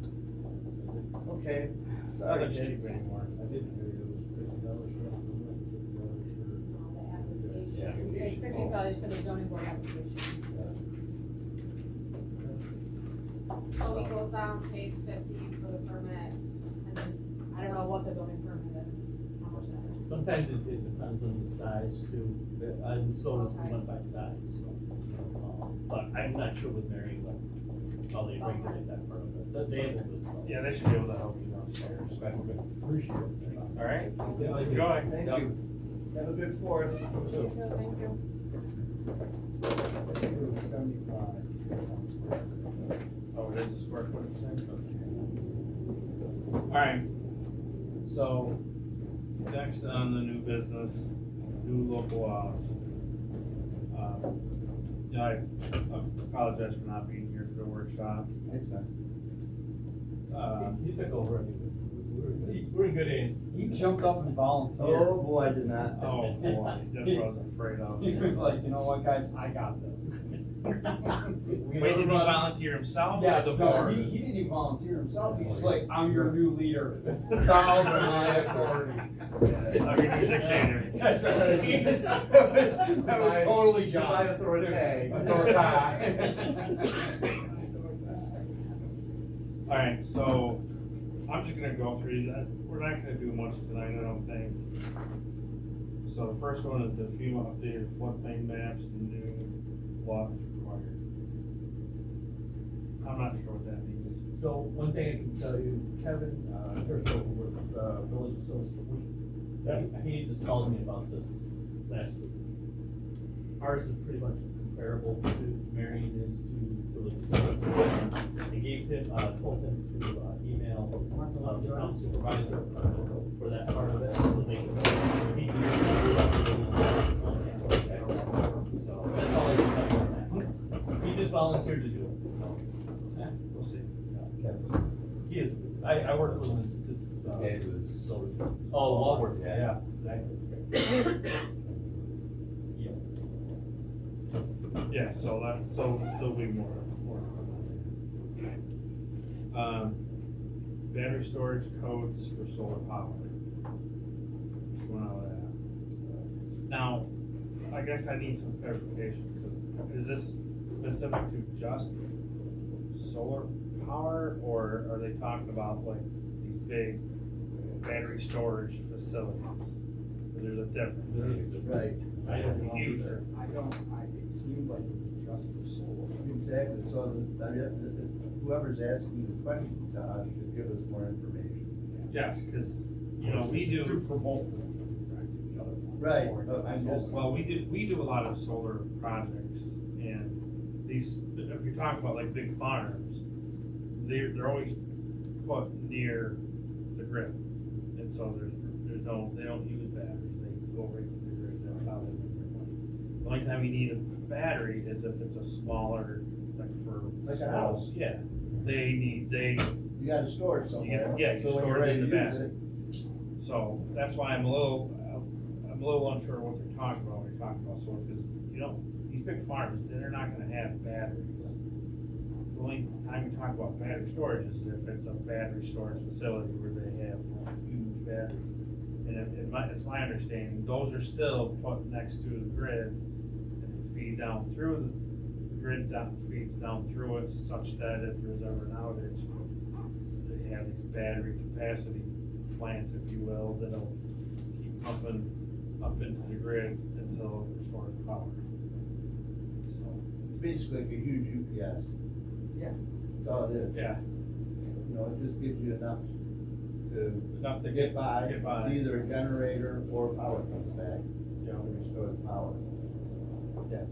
okay, sorry, Nothing's kid. cheap anymore. I didn't pay, it was $50 for a permit, $50 No, the application. Yeah. You paid $50 for the zoning board application. So he goes out, pays 50 for the permit, and then, I don't know what the building permit is, how much that is. Sometimes it depends on the size too, and so does Okay. one by size, so. But I'm not sure with Marion, how they regulate that part of it, they handle this stuff. Yeah, they should be able to help you downstairs. Appreciate it. Alright, Yeah. enjoy. Thank you. Have a good fourth. So, thank you. It was 75. Oh, it is a square footage thing? Alright, so, next on the new business, new local laws. Yeah, I apologize for not being here for the workshop. It's fine. He took over, I mean, we're in good hands. He jumped up and volunteered. Oh, boy, I did not. Oh, boy, that's what I was afraid of. He was like, you know what, guys, I got this. Wait, did he volunteer himself or Yes, the no, board? he didn't even volunteer himself, he was like, I'm your new leader. Bow to my authority. I'm your new dictator. That's right. That was totally To my John. authority. Alright, so, I'm just gonna go through these, we're not gonna do much tonight, I don't think. So the first one is the FEMA updated floodplain maps, the new law is required. I'm not sure what that means. So one thing I can tell you, Kevin, Herschel with, Village Association, he just called me about this last week. Ours is pretty much comparable to Marion is to Village Association. I gave him, told him to, email, the town supervisor for that part of it, so they can, he can. So that's all I can tell you on that. He just volunteered to do it, so, yeah, we'll see. He is, I worked with him as, It was, so it's, oh, Walworth, yeah, exactly. Yeah. Yeah, so there'll be more. Battery storage codes for solar power. Going on with that. Now, I guess I need some clarification, because is this specific to just solar power, or are they talking about like these big battery storage facilities? There's a difference. Right. I know it's huge. It seemed like it was just for solar. Exactly, so whoever's asking the question, Josh, should give us more information. Yes, because, you know, we do. For both of them. Right, I'm just, Well, we do a lot of solar projects, and these, if you're talking about like big farms, they're always put near the grid. And so there's no, they don't use batteries, they go right to the grid, that's how they make their money. The only time you need a battery is if it's a smaller, like for. Like a house. Yeah, they you gotta store it somewhere. Yeah, you so when store you're it in ready the to back. use it. So that's why I'm a little unsure what they're talking about when they're talking about solar, because, you know, these big farms, they're not gonna have batteries. The only time you talk about battery storage is if it's a battery storage facility where they have huge batteries. And it's my understanding, those are still put next to the grid, and they feed down through the grid feeds down through it such that if there's ever an outage, they have these battery capacity plants, if you will, that'll keep pumping up into the grid until it restores power. So, It's basically like a huge UPS. Yeah. That's all it is. yeah, You know, it just gives you enough to enough to get by, Get by. either a generator or power comes back, you to know, restore the power. yes.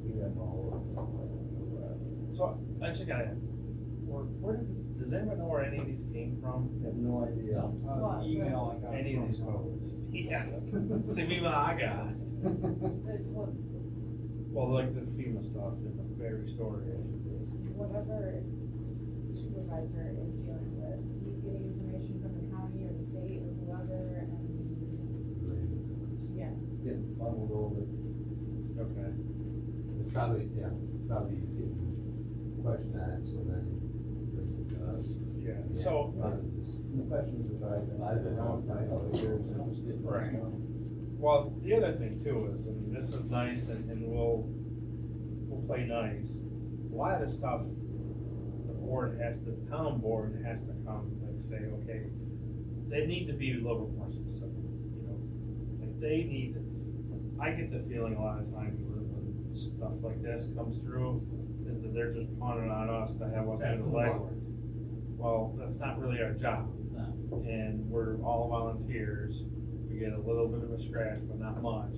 We have all So, I actually gotta, where does anyone know where any of these came from? I have no idea. Uh, email I got Any of from these codes? Yeah. Same email I got. Well, Well, like the FEMA stuff and the battery storage. whatever supervisor is dealing with, he's getting information from the county or the state or whoever, and, yeah. It's getting funneled over. Okay. It's probably, yeah, probably getting question on it, so then brings it to us. Yeah, so, The questions are I've been around for a couple of years, and just getting. Right. well, the other thing too is, I mean, this is nice and we'll play nice. A lot of the stuff, the town board has to come and say, okay, they need to be a little more specific, you know? Like they need, I get the feeling a lot of times when stuff like this comes through, is that they're just pawning on us to have us do the legwork. Well, that's not really our job. And we're all volunteers, we get a little bit of a scratch, but not much.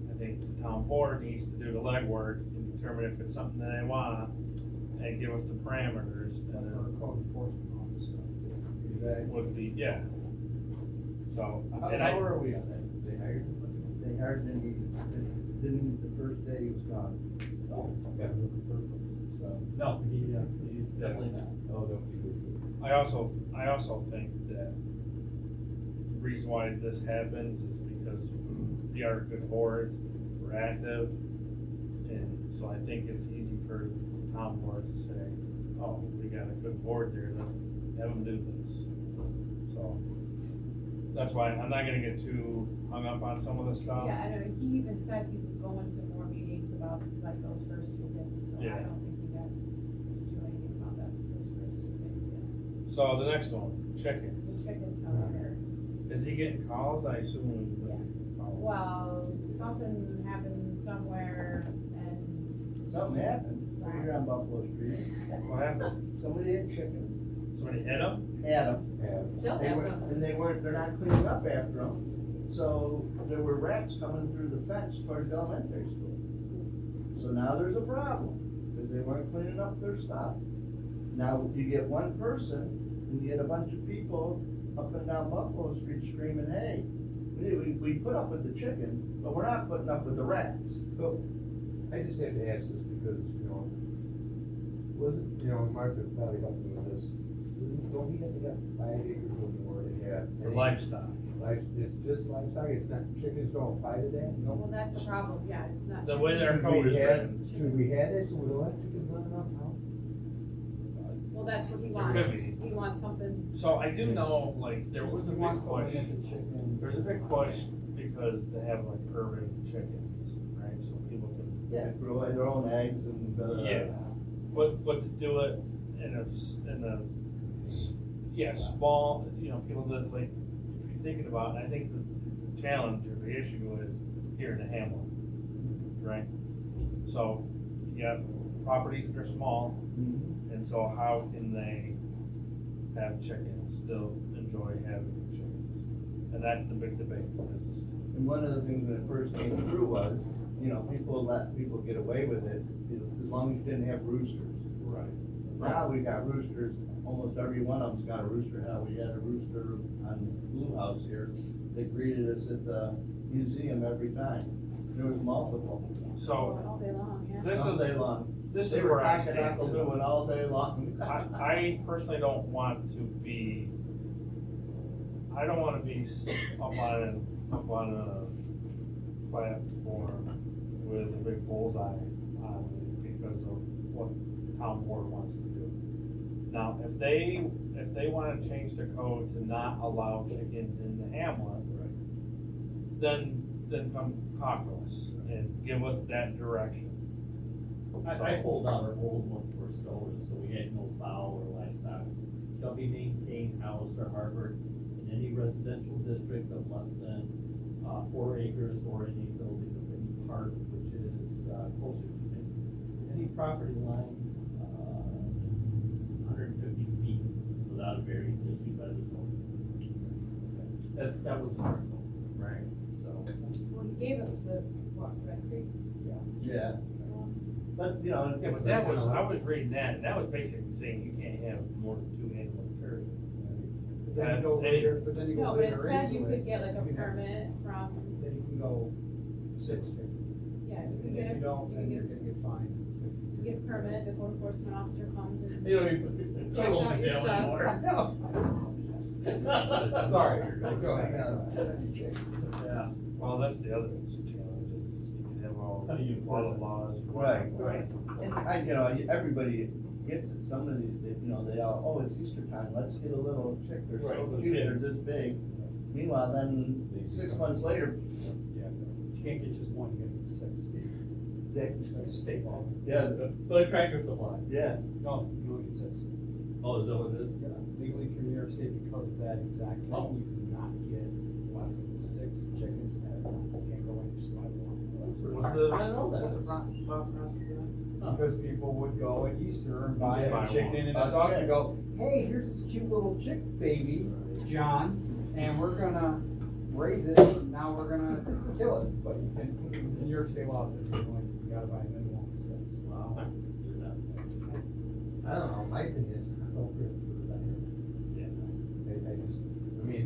I think the town board needs to do the legwork and determine if it's something that they want, and give us the parameters, and That's our then code enforcement officer. it would be, yeah. So, How and I, are we on that? They hired somebody? They hardly didn't, the first day he was gone, Yeah. so. No, he's definitely not. Oh, don't be good. I also think that the reason why this happens is because we are a good board, we're active, and so I think it's easy for the town board to say, oh, we got a good board there, let's have them do this. So, that's why I'm not gonna get too hung up on some of the stuff. Yeah, I know, he even said he was going to more meetings about like those first two things, so Yeah. I don't think he got to do anything about that, those first two things yet. So the next one, The chickens. chicken tower. Is he getting calls? I assume he's Yeah. getting calls. Well, something happened somewhere and. Something happened, over here on Buffalo Street, What happened? somebody had chickens, Somebody hit him? had them. Still They have were, some. and they're not cleaning up after them, so there were rats coming through the fence towards the elementary school. So now there's a problem, because they weren't cleaning up their stuff. Now, you get one person, and you get a bunch of people up and down Buffalo Street screaming, hey, we put up with the chickens, but we're not putting up with the rats. So, I just had to ask this because, you know, wasn't, you know, Martha probably helped me with this. Don't he have to have 5 acres or more to have? For livestock. It's just livestock, it's not, chickens don't apply to that? Well, that's the problem, yeah, it's not. The way their chickens. code is written. Should we have it, so we don't have chickens running around now? Well, that's what he There could wants, be. he wants something, So I do know, like, there was a He big wants to push, limit the chickens. there's a big push because they have like urban chickens, right? So people can, Yeah, grow their own eggs and, yeah, but to do it in a small, you know, people that like, if you're thinking about, it, I think the challenge or the issue is here in the hamlet, right? So you got properties that are small, and so how can they have chickens, still enjoy having chickens? And that's the big debate, is, And one of the things when it first came through was, you know, people let people get away with it, as long as you didn't have roosters. right. Now we got roosters, almost every one of them's got a rooster. Hell, we had a rooster on Blue House here. They greeted us at the museum every time. There was multiple. So all day long, yeah. this All day is, long. this They is were where I stand. cock-a-doodle-doing all day long. I personally don't want to be, I don't wanna be up on a platform with a big bullseye on it because of what town board wants to do. Now, if they wanna change the code to not allow chickens in the hamlet, then come talk to us and give us that direction. I pulled out our old one for sodas, so we had no fowl or livestock. Shall be maintained, housed, or harbored in any residential district of less than 4 acres or any building of any part which is closer to any property line 150 feet without a variance issued by the zoning. That was the article, right? So. Well, he gave us the, what, Red Creek? Yeah. But, you know. Yeah, but that was, I was reading that, and that was basically saying you can't have more than 2 animals per. But then you go later, but then you No, go but it later said you into could it, get like a you can have- permit from, then you can go 6 chickens. yeah, you And can if get you don't, you then can you're get, gonna get fined you get a permit, the code enforcement officer comes and You don't even. checks out your stuff. Sorry. Go ahead. Yeah. Well, that's the other challenge, is you can have all How do you the enforce it? laws. Right. Right. And I, you know, everybody gets it, some of these, you know, they all, oh, it's Easter time, let's get a little chick, they're Right, so the cute, they're kids. this big. Meanwhile, then, 6 months later, Yeah, you can't get just one, you gotta get 6. That's a state law. yeah, But Tractor Supply. yeah, No, you only get 6. Oh, is that what it is? Yeah, legally through New York State, because of that exact Oh. thing, you cannot get less than 6 chickens at a time. You can't go in just by one. What's the, I know that. what's the thought process of that? Because people would go at Easter and buy Buy a chicken and one. a dog and go, hey, here's this cute little chick baby, John, and we're gonna raise it, and now we're gonna kill it. But you can, in New York State law says you gotta buy a minimum of 6. Wow. I don't know, my opinion is appropriate for that. Yeah. I just, I mean,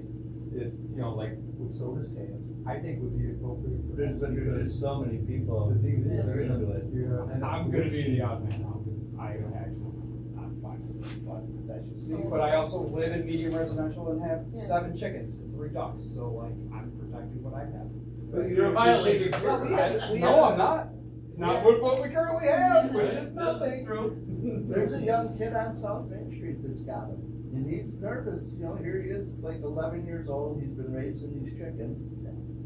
if, you know, like with soda stands, I think would be appropriate for. there's just so many people The thing is, that are you're into gonna, it. you're gonna end up. I'm gonna be the odd man out, because I actually, I'm fine with it, but that's just me. But I also live in medium residential and have Yeah. 7 chickens and 3 ducks, so like, I'm protecting what I have. But You're violating. No, I'm not. Not with what we currently have, which is nothing. There's a young kid on South Main Street that's got them, and he's nervous, you know, here he is, like 11 years old, he's been raising these chickens,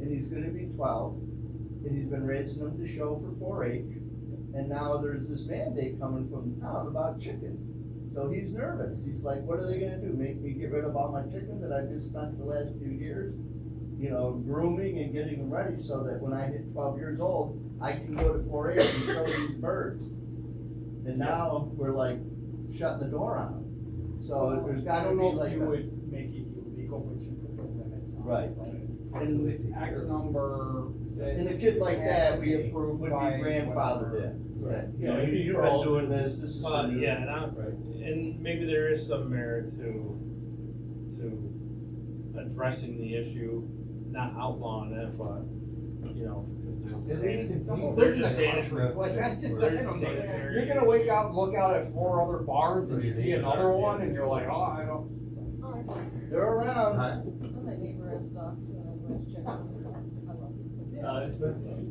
and he's gonna be 12, and he's been raising them to show for 4-H, and now there's this mandate coming from town about chickens. So he's nervous, he's like, what are they gonna do, make me get rid of all my chickens that I've just spent the last few years, you know, grooming and getting them ready so that when I hit 12 years old, I can go to 4-H and show these birds. And now we're like shutting the door on them. So there's I gotta don't be know if like you a, would make it illegal, but you put the limits on. Right. Like, and, X number, and this a kid like has that to be would approved be by grandfathered whatever. in. That, you Yeah, know, you're you've been all- doing this is for you. Yeah, and and maybe there is some merit to addressing the issue, not outlawing it, but, you know, because they're just sanitary. Like, I just, I They're don't just know. sanitary. You're gonna wake up, look out at 4 other barns and you see another one and you're like, oh, I don't. They're around. My neighbor has ducks and I raise chickens. I love it.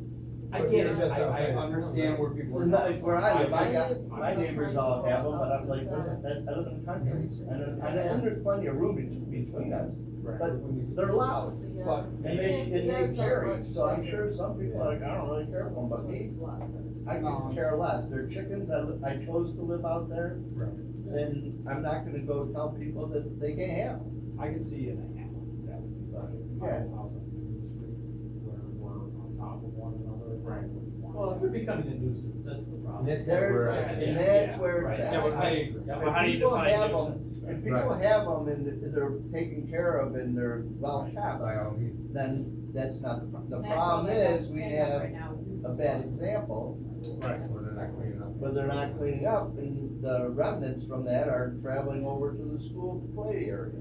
I get it, I understand where people are. Where I live, my neighbors all have them, but I'm like, I live in the country, and there's plenty of room between us, but they're loud. But, And they carry, so I'm sure some people are like, I don't really care for them, but me, I could care less. They're chickens, I chose to live out there, and I'm not gonna go tell people that they can't have them. I can see in a hamlet, that would be like, my Yeah. old house on the street, where we're on top of one another. Right. Well, if they're becoming a nuisance, that's the problem. And that's where I. And that's where it's Yeah, at. but I agree. Well, how do you People define have them, nuisance? if people have them and they're taken care of and they're well kept, By all means. then that's not the problem. The That's all problem they're is, we standing up have right now is a nuisance bad laws. example, Right. Where they're not cleaning up. but they're not cleaning up, and the remnants from that are traveling over to the school play area.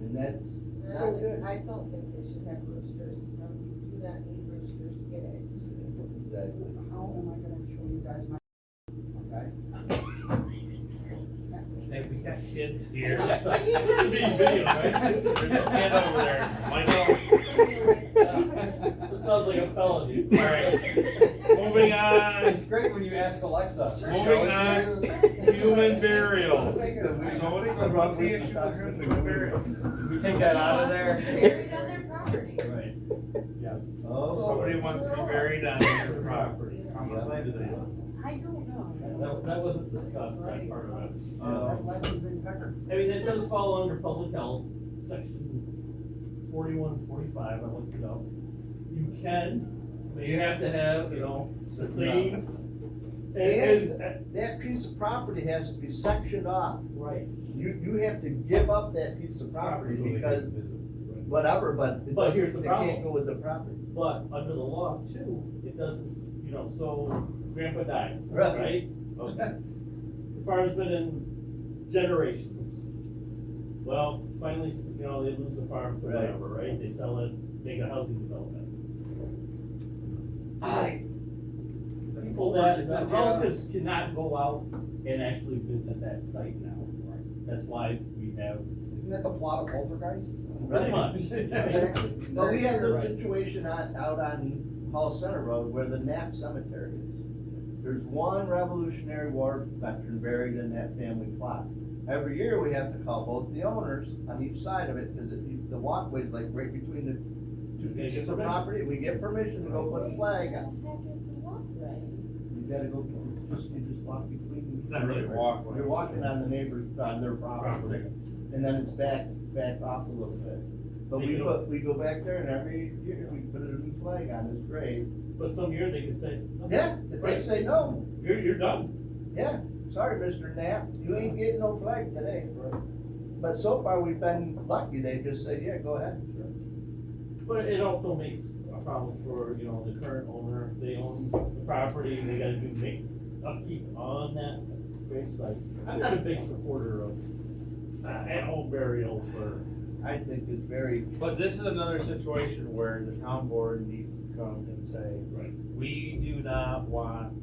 And that's not good. I don't think they should have roosters. You do not need roosters to get eggs. Exactly. How am I gonna show you guys my, okay? Hey, we got kids here. Yes, I guess it'd be video, right? There's a kid over there, Michael. It sounds like a felony. Alright, moving on. It's great when you ask Alexa. Moving on, human burial. So what's the issue with human burial? We take that out of there. Buried on their property. Right. Yes. Oh. Somebody wants to be buried on their property. How much land do they have? I don't know. That wasn't discussed, that part of it. Wetlands in Pecker. I mean, it does fall under public health, section 41, 45. I looked it up. You can, but you have to have, you know, the same. That piece of property has to be sectioned off. Right. You have to give up that piece of property because whatever, but But here's the it problem. can't go with the property. But under the law too, it doesn't, you know, so grandpa dies, Right. right? Okay. The farm's been in generations. Well, finally, you know, they lose the farm to Right. whatever, right? They sell it, make a housing development. People that relatives cannot go out and actually visit that site now. That's why we have, Isn't that the plot of Poltergeist? pretty much. Exactly. But we have the Right. situation out on Hall Center Road where the Knapp Cemetery is. There's one Revolutionary War veteran buried in that family plot. Every year, we have to call both the owners on each side of it, because the walkway is like right between the two They get pieces of permission. property. We get permission to go put a flag on. What the heck is the walkway? You gotta go, you just walk between. It's not really a walkway. You're walking on the neighbors, on their property, and then it's back off a little bit. But we go back there and every year, we put a new flag on his grave. But some year they could say, no, Yeah, if they say no, you're done. yeah, sorry, Mr. Knapp, you ain't getting no flag today. But so far, we've been lucky, they just say, yeah, go ahead. But it also makes a problem for, you know, the current owner. They own the property, they gotta make upkeep on that gravesite. I'm not a big supporter of at-home burials or. I think it's very, But this is another situation where the town board needs to come and say, Right. we do not want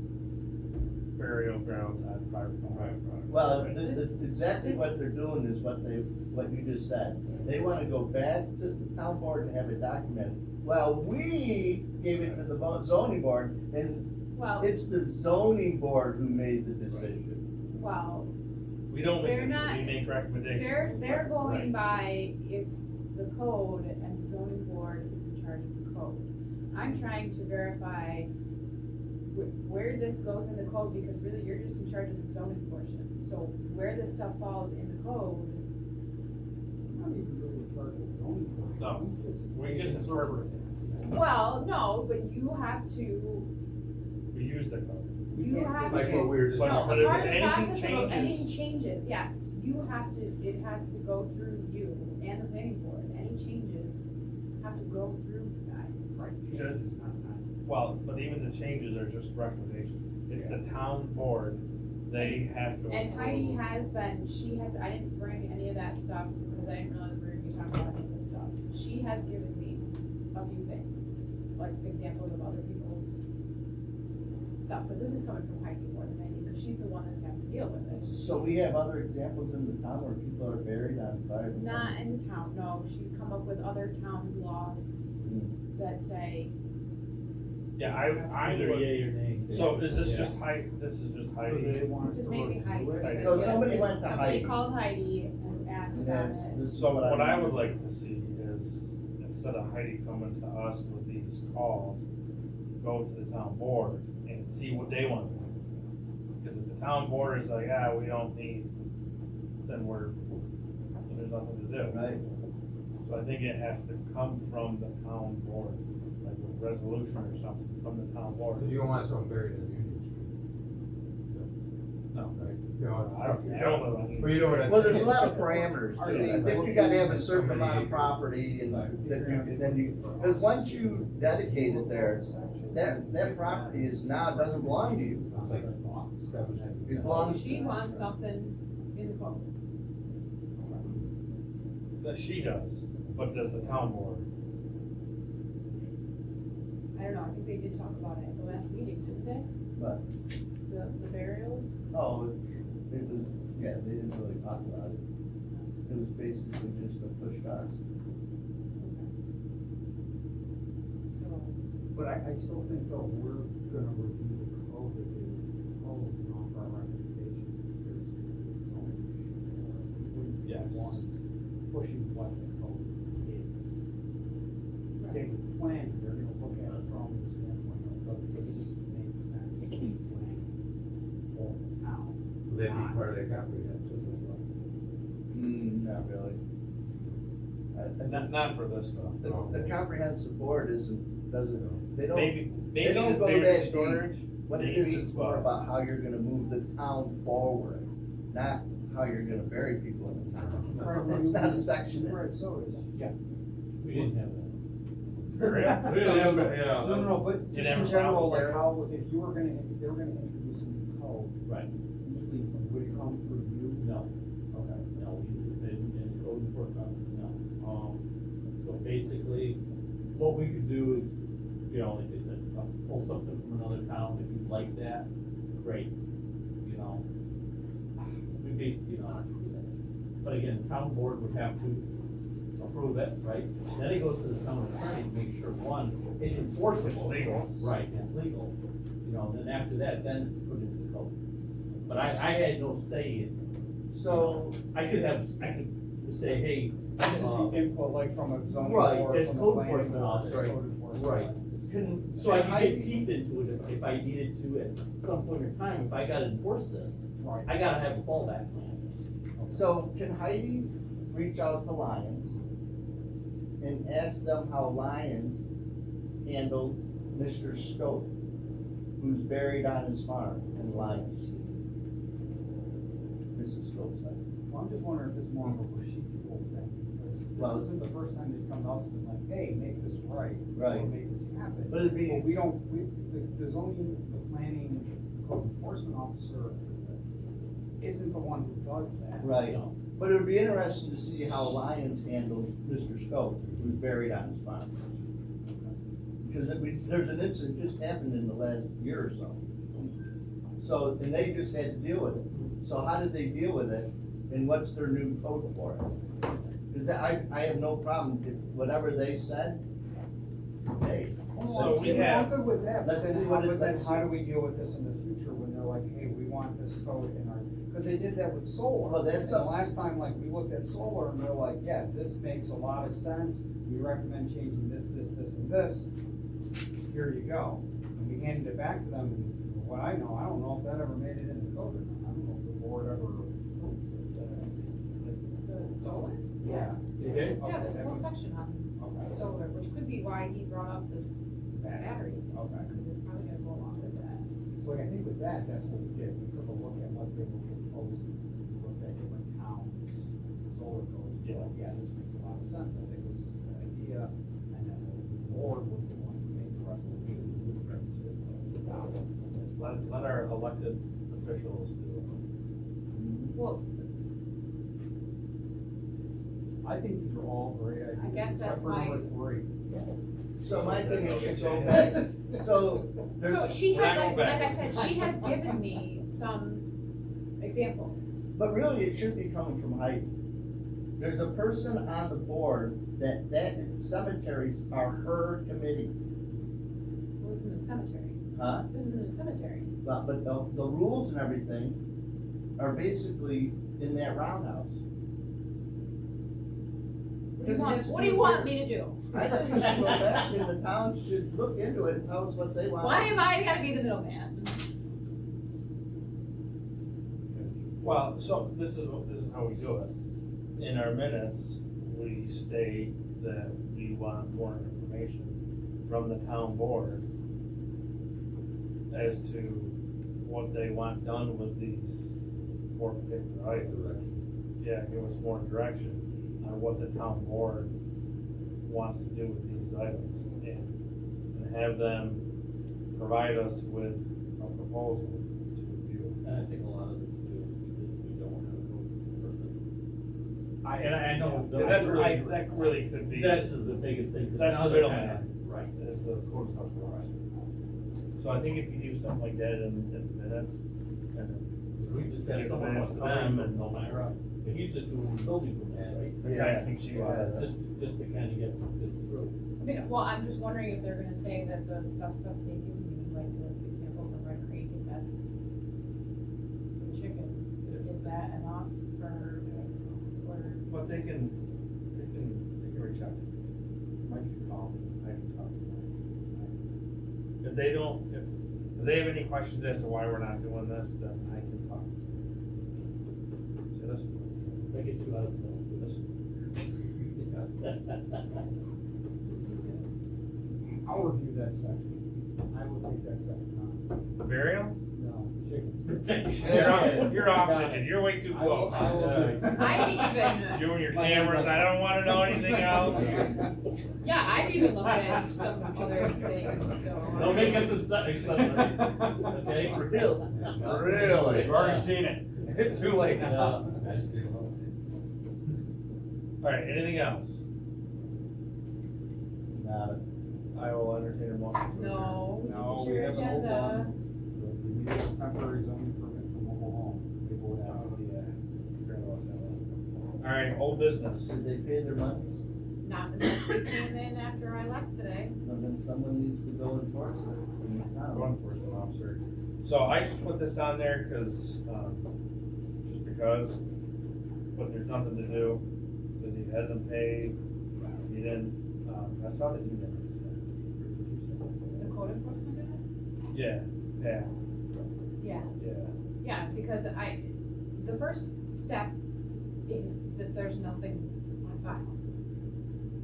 burial grounds on private property. well, this is exactly what they're doing is what you just said. They wanna go back to the town board and have it documented. Well, we gave it to the zoning board, and Well, it's the zoning board who made the decision. well, We don't make, They're not- we make recommendations. they're going by, it's the code and the zoning board is in charge of the code. I'm trying to verify where this goes in the code, because really you're just in charge of the zoning portion. So where this stuff falls in the code, Not even really in charge of the zoning board. No, we just interpret it. well, no, but you have to, We use the code. you have Like what to. we were just. But- No, but a if part of the anything process of anything changes- changes, yes, you have to, it has to go through you and the planning board. Any changes have to go through you guys. Just- Well, but even the changes are just recommendations. It's the town board, they have to. And Heidi approve. has been, I didn't bring any of that stuff because I didn't realize we were gonna be talking about any of this stuff. She has given me a few things, like examples of other people's stuff, because this is coming from Heidi more than anything, because she's the one that's having to deal with it. So we have other examples in the town where people are buried on private. Not in the town, no, she's come up with other towns' laws that say, Yeah, I Either would. yay or nay. So is this just Heidi, this is just Heidi? They want this is to mainly Heidi. review it. because So somebody went to somebody Heidi. called Heidi and asked about Yes, it. this is So what I would mean. like to see is, instead of Heidi coming to us with these calls, go to the town board and see what they want to do. Because if the town board is like, yeah, we don't need, then there's nothing to do. Right, So I think it has to come from the town board, like a resolution or something from the town board. Cause you don't want someone buried in Union Street. No. Right. You know, I don't know. Well, you know what I. well, there's a lot of parameters to it. I think you gotta have a certain amount of property and then you, because once you dedicate it there, that property is now, doesn't belong to you. It belongs She to. wants something in the code. That she does, but does the town board? I don't know, I think they did talk about it at the last meeting, didn't they? But, The burials? oh, it was, yeah, they didn't really talk about it. It was basically just a push to us. So, But I still think though, we're gonna review the code that they propose and offer our recommendations. There's zoning issue. We wouldn't be Yes. the ones pushing what the code is. Same with the plan, they're gonna look at it from the standpoint of, does this make sense? Would that be part of that comprehensive as well? Not really. Not for this stuff. The comprehensive board doesn't, they don't, Maybe, they maybe don't the go bigger that deep. storage. What it maybe, is, it's more but- about how you're gonna move the town forward, not how you're gonna bury people in the town. It's not a section. Right, so is. We didn't have that. We didn't have, yeah. No, but You just never in general, found like it. how, if they were gonna introduce a new code. Right. Usually, would it come through you? No. Okay. No, in code enforcement, no. So basically, what we could do is, you know, like I said, pull something from another town, if you'd like that, great, you know. We basically don't have to do that. But again, the town board would have to approve it, right? Then it goes to the town attorney to make sure, one, it's enforceable. It's legal. Right, it's legal, you know, then after that, then it's put into the code. But I had no say in, So, I could say, hey. This is the input, like from a zoning Right, board, as from a code planning enforcement board, officer, as code enforcement. Right. can. So I can could get teeth into it if I needed to at some point in time, if I gotta enforce this, Right. I gotta have a fallback plan. So can Heidi reach out to Lions and ask them how Lions handled Mr. Stoke, who's buried on his farm in Lions? Mrs. Stoke's house. Well, I'm just wondering if it's more of a procedural thing, Well- because this isn't the first time they've come to us and been like, hey, make this right. Right. Or make this happen. But it'd be- But we don't, the zoning, the planning, code enforcement officer isn't the one who does that. Right, You know. but it would be interesting to see how Lions handled Mr. Stoke, who's buried on his farm. Because there's an incident just happened in the last year or so. So, and they just had to deal with it. So how did they deal with it, and what's their new code for it? Because I have no problem, if whatever they said, hey. So we have- I'm good with that, but Let's then, see what it- but then let's how see. do we deal with this in the future when they're like, hey, we want this code in our, because they did that with solar. Well, that's And the up- last time, like, we looked at solar and they're like, yeah, this makes a lot of sense, we recommend changing this, this, this, and this, here you go. And we handed it back to them, and from what I know, I don't know if that ever made it in the code or not, I don't know if the board ever approved it. The solar? Yeah. You did? Yeah, there's a whole section on Okay. solar, which could be why he brought up the battery, Okay. because it's probably gonna go along with that. So like, I think with that, that's what we did, we took a look at what they were proposing, we looked at different towns, solar codes, we're like, yeah, this makes a lot of sense, I think this is a good idea, and then the board was the one who made the resolution, to adopt it. Let our elected officials do it. Well, I think these are all great ideas, guess except that's for my- number 3. So my thing is to go back, so there's. so she We're not has, going like I backwards. said, she has given me some examples. But really, it shouldn't be coming from Heidi. There's a person on the board that cemeteries are her committee, Well, this isn't a cemetery, huh? this isn't a cemetery. But the rules and everything are basically in that roundhouse. What do you want me to do? I think we should go back and the town should look into it and tell us what they want. Why am I gotta be the middleman? Well, so this is how we do it. In our minutes, we state that we want more information from the town board as to what they want done with these 4 particular items. Yeah, give us more direction on what the town board wants to do with these items and have them provide us with a proposal to review. And I think a lot of this too, is because we don't have a code person. I know, Those that really- really could be. That's the biggest thing. 'cause That's now the they're middleman. kinda- Right. Is the code enforcement officer. So I think if you do something like that in minutes, and We just Then had it someone goes wants to to them them and- and Elmira, but he's just doing building permits, right? Yeah, I think she yeah. was. Just to kind of get this through. I mean, well, I'm just wondering if they're gonna say that the stuff they give me, like the example from Red Creek, if that's the chickens, is that enough for, or? But they can reach out. Mike can call me, I can talk to them. If they don't, if they have any questions as to why we're not doing this, then I can talk. this one. I get two out of the middle. This one. I'll review that section. I will take that section on. Burial? No, chickens. You're off, chicken, you're way too I will- close. I will take- I've even, You and your cameras, I don't wanna know anything else. yeah, I've even looked at some other things, so. Don't make us accessories, okay? Really? You've already seen it. Too late now. Alright, anything else? Nada. I will entertain a motion. No, No, it's we your have an old agenda. one. The municipal temporary zoning permit for mobile home. They will have to be Alright, old business. Did they pay their monies? Not unless they came in after I left today. Well, then someone needs to go enforce it in the Law town. enforcement officer. So I just put this on there because, just because, but there's nothing to do, because he hasn't paid, he didn't, I saw the email he sent. The code enforcement guy? Yeah, yeah, Yeah, yeah. yeah, because the first step is that there's nothing on file.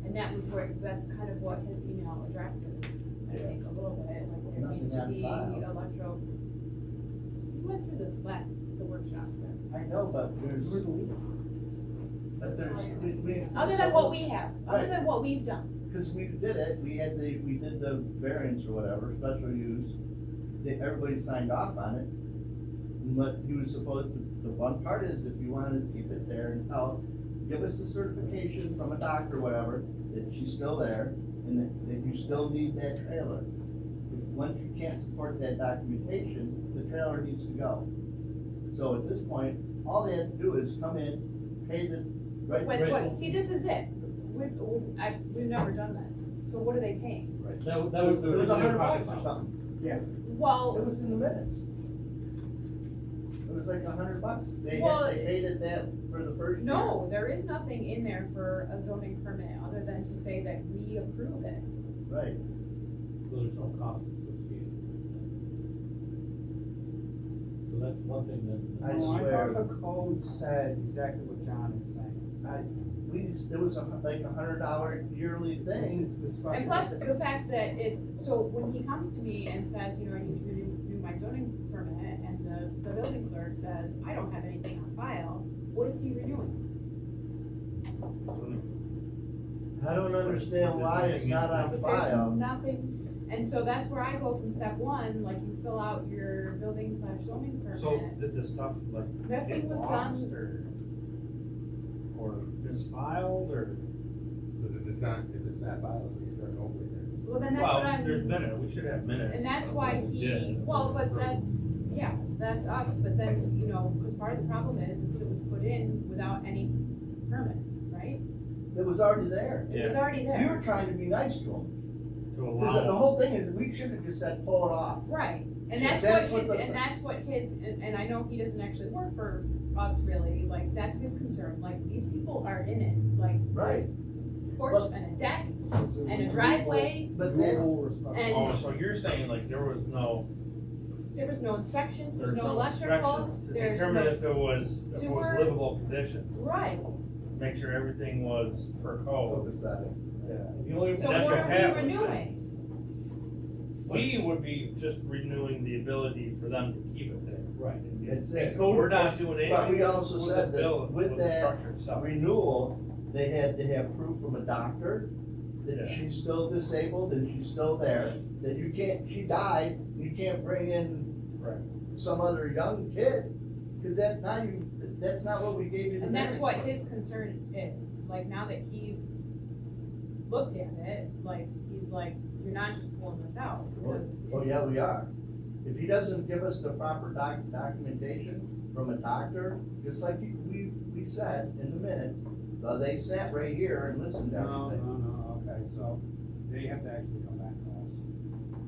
And that's kind of what his email addresses, I Yeah. think, a little bit, like there needs to Nothing be on file. we went through this the workshop, but. I know, but there's, we, Other than what we have, other Right. than what we've done. Cause we did it, we did the variance or whatever, special use, everybody signed off on it. But he was supposed to, the one part is if you wanted to keep it there and give us the certification from a doctor or whatever, that she's still there, and that you still need that trailer. Once you can't support that documentation, the trailer needs to go. So at this point, all they have to do is come in, pay the, Wait, see, this is it. We've never done this. So what are they paying? Right, that was it the. was $100 or something. It Well, was in the minutes. It was like $100. They Well, paid it that for the first year. no, there is nothing in there for a zoning permit other than to say that we approve it. Right. So there's no cost associated with that. So that's one thing that. I No, swear. I thought the code said exactly what John is saying. It was like $100 yearly thing. It's the special. And plus, the fact that so when he comes to me and says, I need to renew my zoning permit, and the building clerk says, I don't have anything on file, what is he renewing? I don't understand why it's not on There's file. nothing, and so that's where I go from step one, like you fill out your building/zoning So permit. did the stuff like That get thing was lost done, or misfiled, or? Because if it's not filed, we start over again. well, then that's what Well, there's I'm, minutes, we should have minutes. and that's of why what we did. he, well, but that's us, but then, cause part of the problem is it was put in without any permit, right? It was already there. It was Yeah. already You there, were trying to be nice to them. To Because the allow, whole thing is, we should have just said, pull it off. right, and Yeah, that's what that's his, and I know he doesn't actually work for us really, like, that's his concern, like, these people are in it, like, Right. there's a porch Well- and a deck It's and a driveway, But then, Renewal or special. and- oh, so you're saying like there was no inspections, there's There's no no electrical, inspections to there's determine no if it was sewer. livable conditions. Right, Make sure everything was per code. Yeah. The only. so That's what what are Pat we was renewing? We would be just renewing the ability for them to keep it there. Right. That's it. We're not doing anything. But we also with said the that bill- with the that structure itself. renewal, they had to have proof from a doctor Yeah. that she's still disabled and she's still there, that she died, you can't bring in Right. some other young kid, cause that's not what we gave you the And that's variance what for. his concern is, like, now that he's looked at it, like, he's like, you're not just pulling this out, because Oh, yeah, it's- we are. If he doesn't give us the proper documentation from a doctor, just like we said in the minutes, so they sat right here and listened to No, everything. okay, so they have to actually come back to us.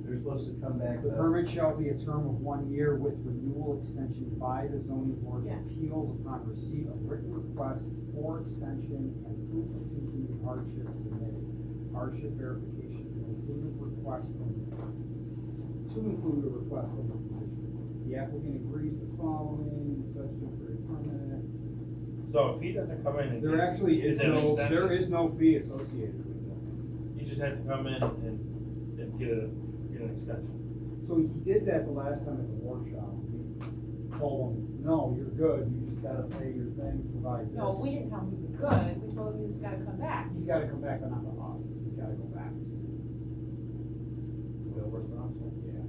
They're supposed to come back The to us. permit shall be a term of 1 year with renewal extension by the zoning board of Yeah. appeals upon receipt of written request for extension and proof of continued hardship submitted. Hardship verification to include a request from the physician. The applicant agrees the following, such temporary permit. So if he doesn't come in and. There actually is an no, extension, there is no fee associated with it. He just has to come in and get an extension. So he did that the last time at the workshop. We told him, no, you're good, you just gotta pay your thing, provide this. No, we didn't tell him he was good, we told him he was gotta come back. He's gotta come back, but not to us, he's gotta go back. Yeah.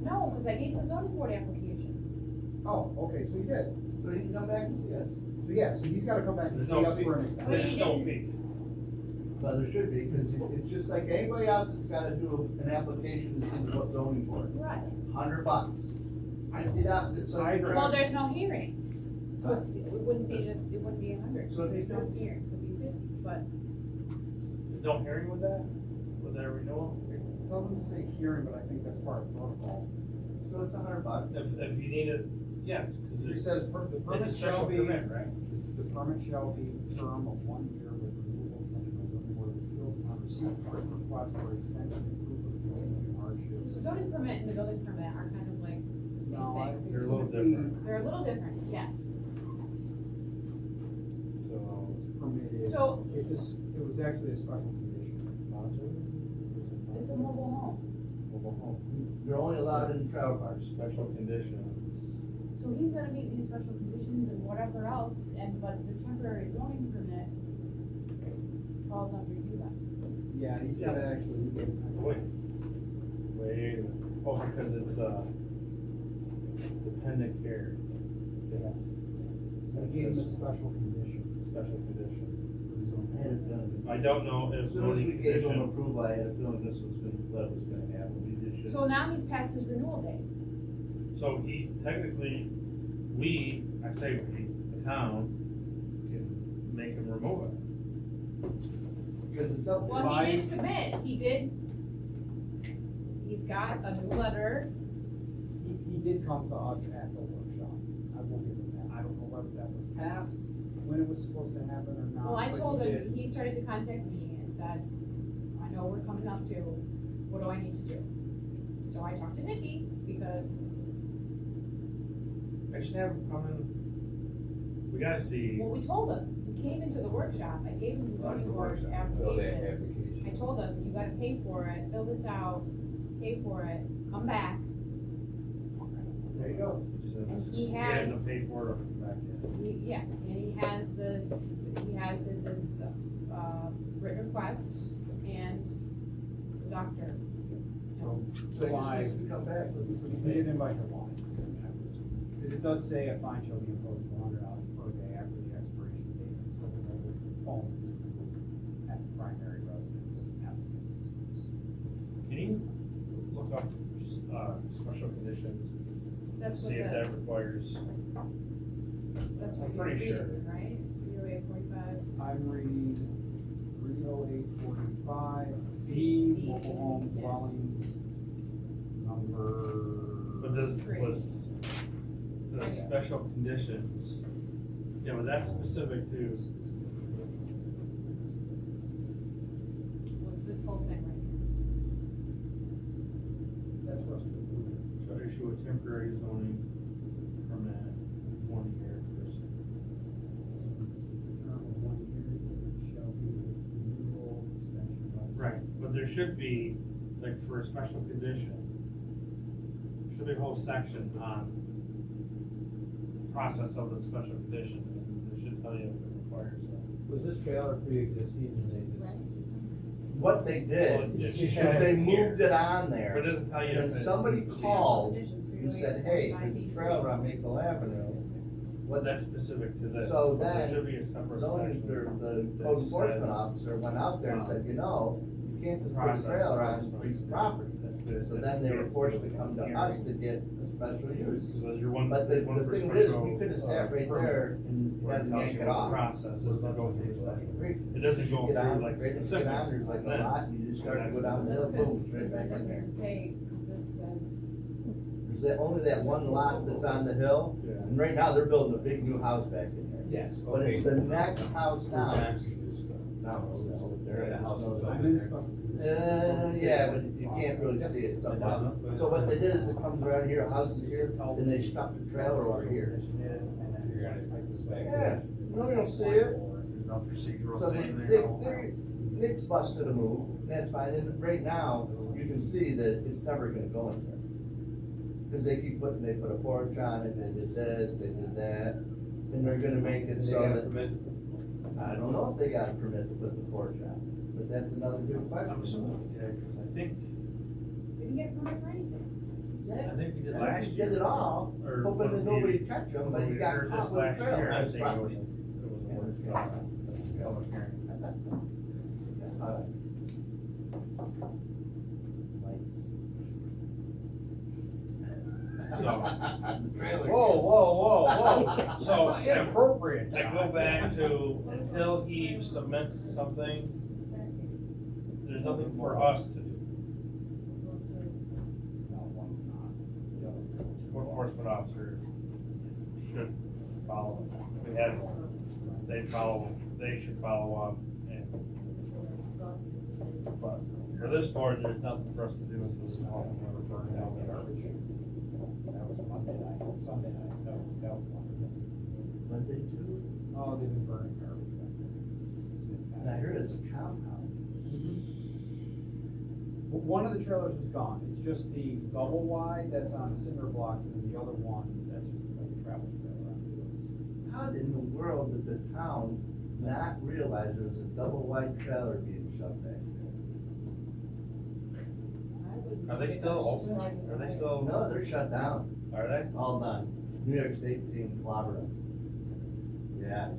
No, cause I gave him the zoning board application. Oh, okay, so he did. So you can come back and see us. So yeah, so he's gotta come back and There's see no us fee. for an extension. There's no didn't. fee. Well, there should be, because it's just like anybody else that's gotta do an application to see the zoning board. Right. $100. $50, it's like. Well, there's no hearing, so it's, it wouldn't be, it wouldn't be 100, So so there's no 50. hearing, so it'd be 50, but. There's no hearing with that? With that renewal? It doesn't say hearing, but I think that's part of protocol. So it's $100. If you need it, yeah, It because says, the permit it's a shall special be, permit, right? the permit shall be term of 1 year with renewable extension of zoning board of appeals upon receipt of written request for extension and proof of continuing hardships. The zoning permit and the building permit are kind of like the same No, thing. They're a little different. They're a little different, yes. So. Permitted. So- It was actually a special condition. It's a mobile home, Mobile home. You're only allowed in trailer parks. Special conditions. so he's gonna meet these special conditions and whatever else, but the temporary zoning permit falls under you then. Yeah, he's gotta actually. Wait. Wait, oh, because it's, dependent care. Yes. I gave him a special condition. Special condition. for his own- I had a feeling. I don't know if As soon as we zoning gave him condition, approval, I had a feeling this was what was gonna happen. We just should. So now he's past his renewal date. so he, technically, I say we, the town, can make him remove it. Because it's up to Well, he did submit, he's got a new letter. He did come to us at the workshop. I will give him that. I don't know whether that was passed, when it was supposed to happen or not. Well, I but told he him, did. he started to contact me and said, I know we're coming up to, what do I need to do? So I talked to Nikki, because, I should have him come in, we gotta see, well, we told him, he came into the workshop, I gave him the That's zoning the board workshop. Fill that application. application. I told him, you gotta pay for it, fill this out, pay for it, come back, There you go. and he he has. hasn't paid for it or come back yet. Yeah, and he has this as, written request and the doctor. So he just July. needs to come back. So he did invite the law. Because it does say a fine shall be imposed $100 per day after the expiration date until the mobile home is removed at the primary residence applicant's expense. Can you look up, special conditions, That's what see if that requires, that's what I'm you're pretty sure. reading, right? 30845. I'm reading 30845, C, C, mobile home yeah. dwellings, number. but does, Three. was, the Okay. special conditions, yeah, but that's specific to, What's this whole thing right That's for us to approve. shall issue a temporary zoning permit, 1 year person. This is the term of 1 year, shall be renewal extension by. Right, but there should be, like, for a special condition, should be a whole section on process of the special condition, and it should tell you if it requires that. Was this trailer pre-existing and they here? just? What they Well, did, it is should they be here. moved it on But it there. doesn't tell you And if then it. somebody needs to be- called Conditions, and said, hey, 30845, there's a trailer on Maple Avenue. Well, What's that's specific to this. So but there then, should be a separate zoning, section. or the that code enforcement says, officer went out there and said, you know, you can't just put a process trailer of on special a piece of condition. property. That- So that- then they were that- forced to come to us hearing. to get a special use. So there's your one, But there's one the for thing is, special, we could have sat right permit, there and where had it to tells yank you it what the off. process is to go through special. It doesn't go Get on, through like right, get on, specifics. there's like a on lot, this. and you just start to go down the That's hill, boom, because, it's right that back in doesn't there. even say, because this says, There's only that one lot that's on the hill, Yeah. and right now they're building a big new house back in there. Yes, But it's the next house down. No, they're at a house. I'm in special condition. Yeah, but you can't really see it somehow. So what they did is it comes around here, house is here, and they stuck the trailer over here. Yeah, no, you don't see it. There's no procedural So thing there. they busted a move, that's fine, and right now, you can see that it's never gonna go in there. Cause they keep putting, they put a porch on it, they did this, they did that, and they're gonna make it so that. I don't know if they got a permit to put the porch on, but that's another good question. Yeah, cause I think, Didn't get a permit for anything. I think we did I last think you year. did it all, Or hoping when that we- nobody'd catch them, but when you we got heard caught this with a last trail. year, I That's think it was, probably- public hearing. The trailer. Whoa. So inappropriate. I go back to, until he submits something, there's nothing for us to do. Code enforcement officer should follow, if we had, they should follow up and. But for this board, there's nothing for us to do until we call them or burn down the garbage. That was Monday night, Sunday night, that was Monday. What they do? Oh, they've been burning garbage back And I there. heard it's a compound. Well, one of the trailers is gone, it's just the double wide that's on cinder blocks, and then the other one, that's just like a travel trailer. How in the world did the town not realize there was a double wide trailer being shut back there? Are they still open? Are they still, No, they're shut down, are they? all done. New York State team clobbered them. Yeah,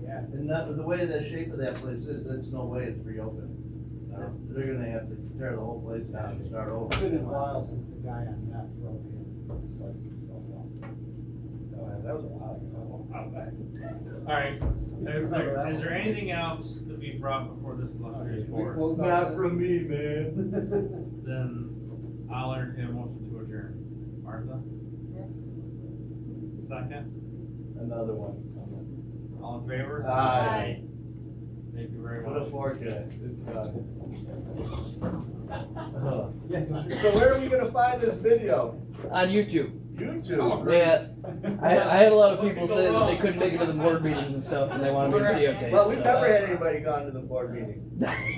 Yeah. and the way the shape of that place is, there's no way it's reopened. They're gonna have to tear the whole place down and start over. It's been a while since the guy on that broke in and sliced himself up. That was a while ago. Alright, is there anything else to be brought before this illustrious We board? close out Not this? from me, man. Then I'll entertain a motion to adjourn. Martha, second? Another one. All in favor? Aye. Thank you very What a much. forecast, it's done. Yeah, don't you- So where are we gonna find this video? On YouTube. YouTube? Yeah, I had a lot of people say that they couldn't make it to the board meetings and stuff, and they wanted me to videotape. Well, we've so- never had anybody gone to the board meeting.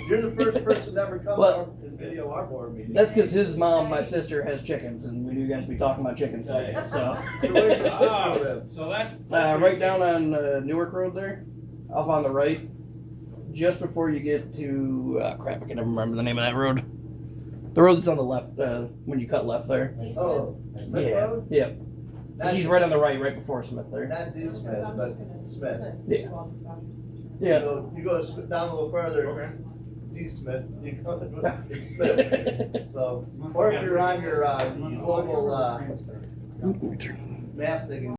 You're the first person to ever come Well, and video our board meeting. That's because his mom, my sister, has chickens, and we knew you guys would be talking about chickens today. So, So where's your Ah, sister live? So that's. right down on Newark Road there, off on the right, just before you get to crap, I can never remember the name of that road. The road that's on the left, when you cut left there. Oh, Smith Yeah, Road? yeah. Not- She's right on the right before Smith there. Not D. Smith, but Smith. Yeah. You go down a little further, Okay. D. Smith, you go, it's Smith. So, or if you're on your, global, map thing,